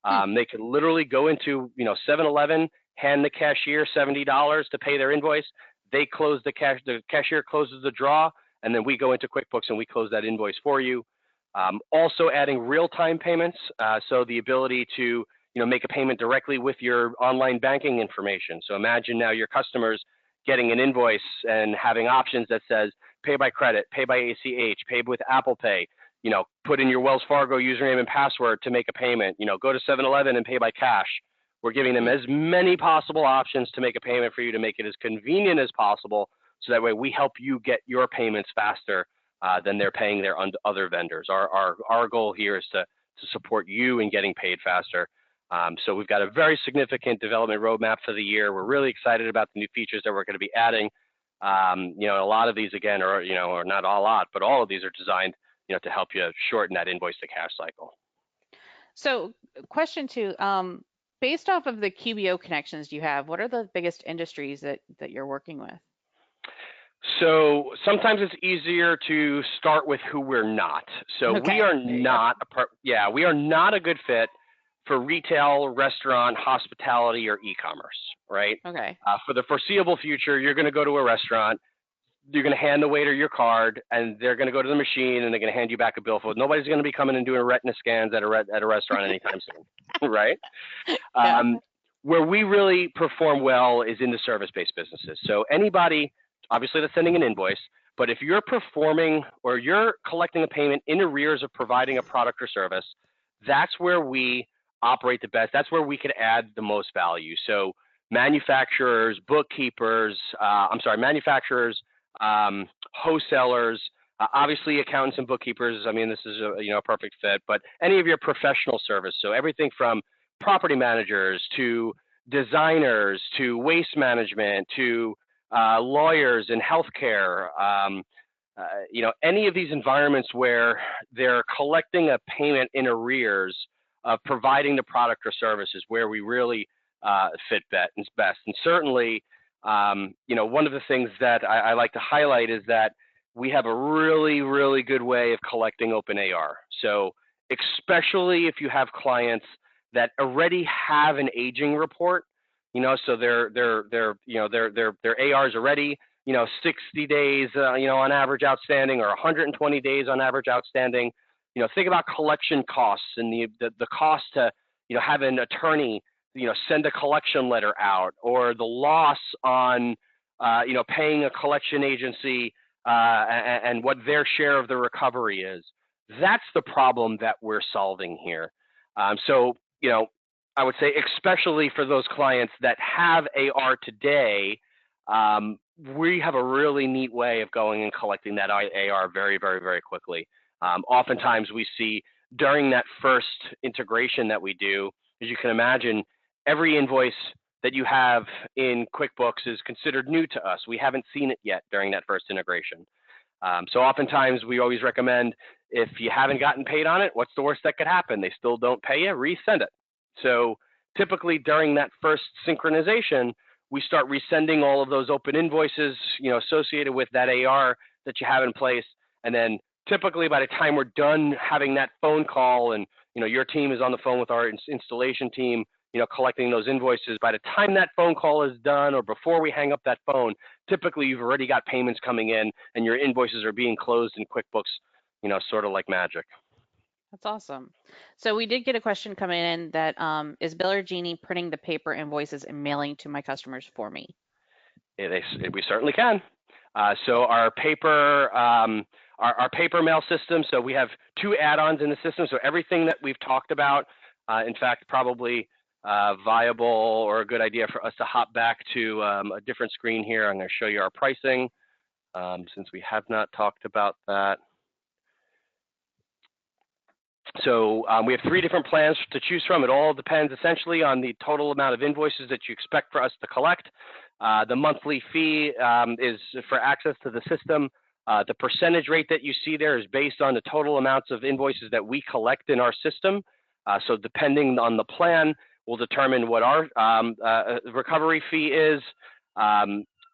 Hmm. They could literally go into 7-Eleven, hand the cashier $70 to pay their invoice. They close the cashier closes the draw, and then we go into QuickBooks and we close that invoice for you. Also adding real-time payments, so the ability to make a payment directly with your online banking information. So imagine now your customers getting an invoice and having options that says pay by credit, pay by ACH, pay with Apple Pay. Put in your Wells Fargo username and password to make a payment. Go to 7-Eleven and pay by cash. We're giving them Hmm. as many possible options to make a payment for you to make it as convenient as possible. So that way we help you get your payments faster than they're paying their other vendors. Our goal here is to support you in getting paid faster. So we've got a very significant development roadmap for the year. We're really excited about the new features that we're going to be adding. A lot of these again are or not a lot, but all of these are designed to help you shorten that invoice to cash cycle. So, question two, based off of the QBO connections you have, what are the biggest industries that you're working with? So sometimes it's easier to start with who we're not. So we Okay, are there you go. not we are not a good fit for retail, restaurant, hospitality, or e-commerce, right? Okay. For the foreseeable future, you're going to go to a restaurant, you're going to hand the waiter your card, and they're going to go to the machine and they're going to hand you back a bill. Nobody's going to be coming and doing retina scans at a restaurant anytime soon, right? Yeah. Where we really perform well is in the service-based businesses. So anybody, obviously that's sending an invoice, but if you're performing or you're collecting a payment in arrears of providing a product or service, that's where we operate the best. That's where we can add the most value. So manufacturers, bookkeepers, manufacturers, wholesalers, obviously accountants and bookkeepers. I mean, this is a perfect fit, but any of your professional service. So everything from property managers to designers to waste management to lawyers and healthcare. Any of these environments where they're collecting a payment in arrears of providing the product or service is where we really fit best. And certainly, one of the things that I like to highlight is that we have a really, really good way of collecting open AR. So especially if you have clients that already have an aging report, so their AR is already 60 days on average outstanding, or 120 days on average outstanding. Think about collection costs and the cost to have an attorney send a collection letter out, or the loss on paying a collection agency and what their share of the recovery is. That's the problem that we're solving here. So I would say, especially for those clients that have AR today, we have a really neat way of going and collecting that AR very, very, very quickly. Oftentimes we see during that first integration that we do, as you can imagine, every invoice that you have in QuickBooks is considered new to us. We haven't seen it yet during that first integration. So oftentimes we always recommend, if you haven't gotten paid on it, what's the worst that could happen? They still don't pay you, resend it. So typically during that first synchronization, we start resending all of those open invoices, associated with that AR that you have in place. And then typically by the time we're done having that phone call and, your team is on the phone with our installation team, collecting those invoices, by the time that phone call is done or before we hang up that phone, typically you've already got payments coming in and your invoices are being closed in QuickBooks, sort of like magic. That's awesome. So we did get a question coming in that is Biller Genie printing the paper invoices and mailing to my customers for me? We certainly can. So our paper mail system. So we have 2 add-ons in the system. So everything that we've talked about, in fact, probably viable or a good idea for us to hop back to a different screen here. I'm going to show you our pricing since we have not talked about that. So we have 3 different plans to choose from. It all depends essentially on the total amount of invoices that you expect for us to collect. The monthly fee is for access to the system. The percentage rate that you see there is based on the total amounts of invoices that we collect in our system. So depending on the plan, will determine what our recovery fee is.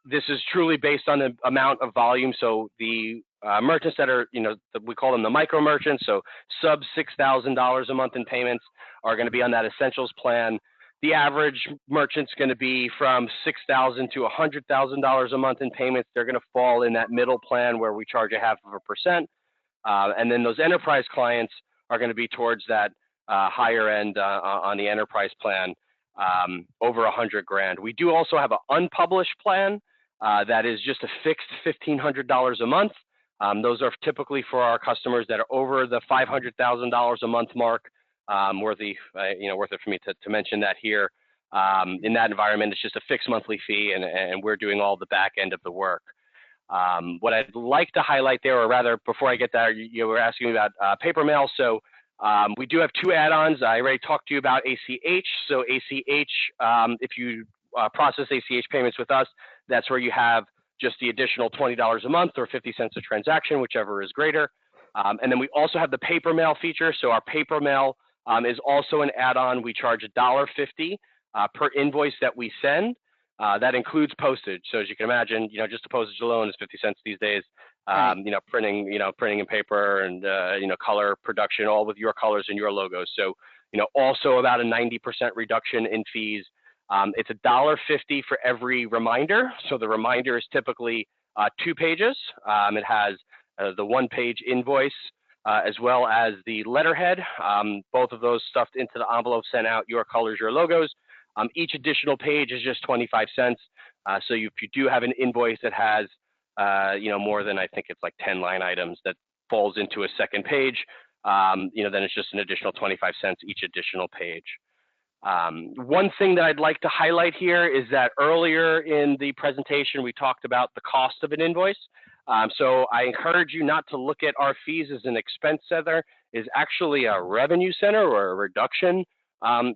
This is truly based on the amount of volume. So the merchants that are, we call them the micro merchants, so sub $6,000 a month in payments are going to be on that essentials plan. The average merchant's going to be from $6,000 to $100,000 a month in payments. They're going to fall in that middle plan where we charge 0.5%. And then those enterprise clients are going to be towards that higher end on the enterprise plan, over 100 grand. We do also have an unpublished plan that is just a fixed $1,500 a month. Those are typically for our customers that are over the $500,000 a month mark. Worth it for me to mention that here. In that environment, it's just a fixed monthly fee, and we're doing all the back end of the work. What I'd like to highlight there, or rather, before I get there, you were asking me about paper mail. So we do have 2 add-ons. I already talked to you about ACH. So ACH, if you process ACH payments with us, that's where you have just the additional $20 a month or 50 cents a transaction, whichever is greater. And then we also have the paper mail feature. So our paper mail is also an add-on. We charge $1.50 per invoice that we send. That includes postage. So as you can imagine, just the postage alone is 50 cents these days. Right. Printing in paper and, color production, all with your colors and your logos. So, also about a 90% reduction in fees. It's $1.50 for every reminder. So the reminder is typically 2 pages. It has the 1-page invoice as well as the letterhead. Both of those stuffed into the envelope, sent out, your colors, your logos. Each additional page is just 25 cents. So if you do have an invoice that has, more than, I think it's like 10 line items that falls into a second page, then it's just an additional 25 cents each additional page. One thing that I'd like to highlight here is that earlier in the presentation, we talked about the cost of an invoice. So I encourage you not to look at our fees as an expense center. Is actually a revenue center or a reduction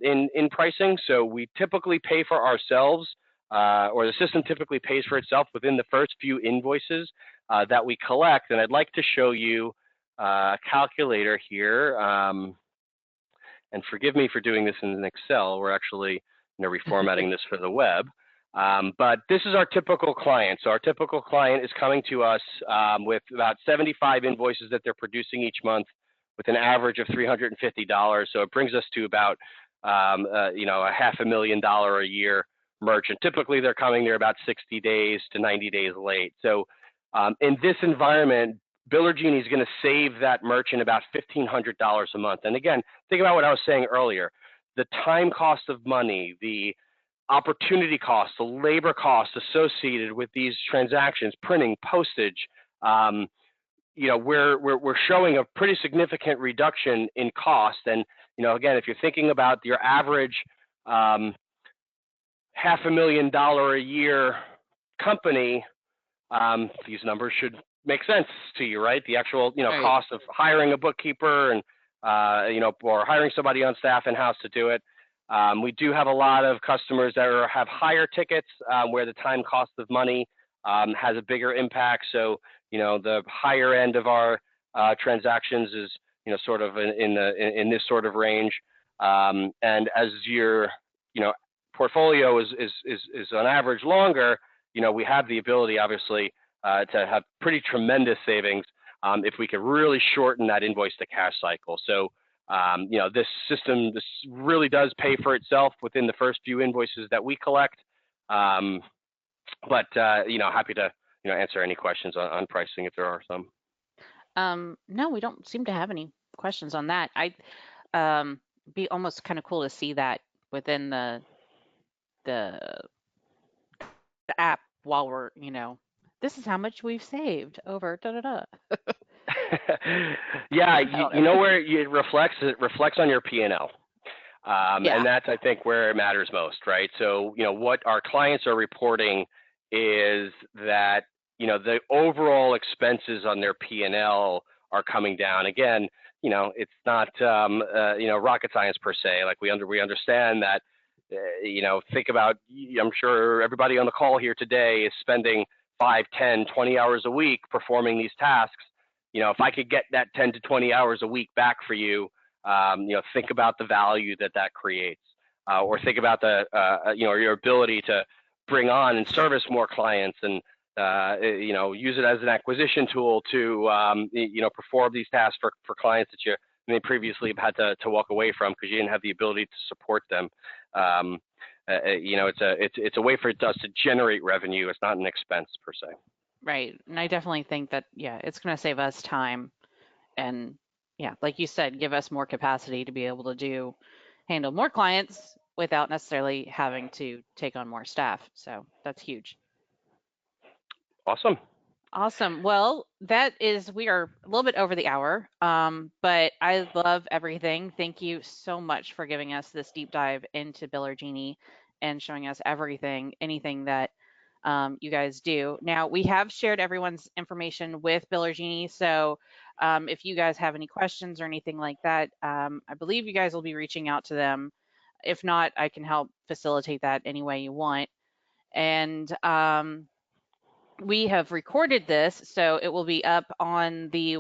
in pricing. So we typically pay for ourselves, or the system typically pays for itself within the first few invoices that we collect. And I'd like to show you a calculator here. And forgive me for doing this in an Excel. We're actually reformatting this for the web. But this is our typical client. So our typical client is coming to us with about 75 invoices that they're producing each month, with an average of $350. So it brings us to about a $500,000 a year merchant. Typically, they're coming there about 60 days to 90 days late. So in this environment, Biller Genie is going to save that merchant about $1,500 a month. And again, think about what I was saying earlier. The time cost of money, the opportunity cost, the labor costs associated with these transactions, printing, postage, we're showing a pretty significant reduction in cost. And, again, if you're thinking about your average $500,000 a year company, these numbers should make sense to you, right? The actual, Right. cost of hiring a bookkeeper and, or hiring somebody on staff in-house to do it. We do have a lot of customers that have higher tickets where the time cost of money has a bigger impact. So, the higher end of our transactions is, sort of in this sort of range. And as your, portfolio is on average longer, we have the ability, obviously, to have pretty tremendous savings if we could really shorten that invoice to cash cycle. So, this system, this really does pay for itself within the first few invoices that we collect. But happy to, answer any questions on pricing if there are some. No, we don't seem to have any questions on that. Be almost kind of cool to see that within the app while we're, this is how much we've saved over da da da. Yeah, I don't you know. know where it reflects on your P&L. Yeah. And that's, I think, where it matters most, right? So, what our clients are reporting is that, the overall expenses on their P&L are coming down. Again, it's not, rocket science per se. Like we understand that, think about, I'm sure everybody on the call here today is spending 5, 10, 20 hours a week performing these tasks. If I could get that 10 to 20 hours a week back for you, think about the value that creates. or think about your ability to bring on and service more clients, and use it as an acquisition tool to perform these tasks for clients that you may previously have had to walk away from because you didn't have the ability to support them. Um, it's a way for us to generate revenue. It's not an expense per se. Right. And I definitely think that, yeah, it's going to save us time and, yeah, like you said, give us more capacity to be able to handle more clients without necessarily having to take on more staff. So that's huge. Awesome. Awesome. Well, we are a little bit over the hour, but I love everything. Thank you so much for giving us this deep dive into Bill Genie and showing us anything that you guys do. Now, we have shared everyone's information with Bill Genie, so if you guys have any questions or anything like that, I believe you guys will be reaching out to them. If not, I can help facilitate that any way you want. And we have recorded this, so it will be up on the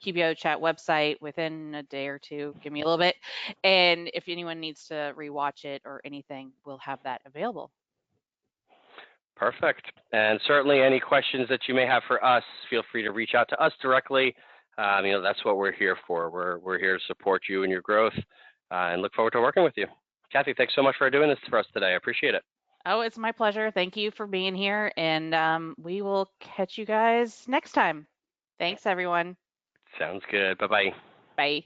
QBO chat website within a day or two. Give me a little bit. And if anyone needs to rewatch it or anything, we'll have that available. Perfect. And certainly any questions that you may have for us, feel free to reach out to us directly. That's what we're here for. We're here to support you in your growth and look forward to working with you. Kathy, thanks so much for doing this for us today. I appreciate it. Oh, it's my pleasure. Thank you for being here. And we will catch you guys next time. Thanks, everyone. Sounds good. Bye-bye. Bye.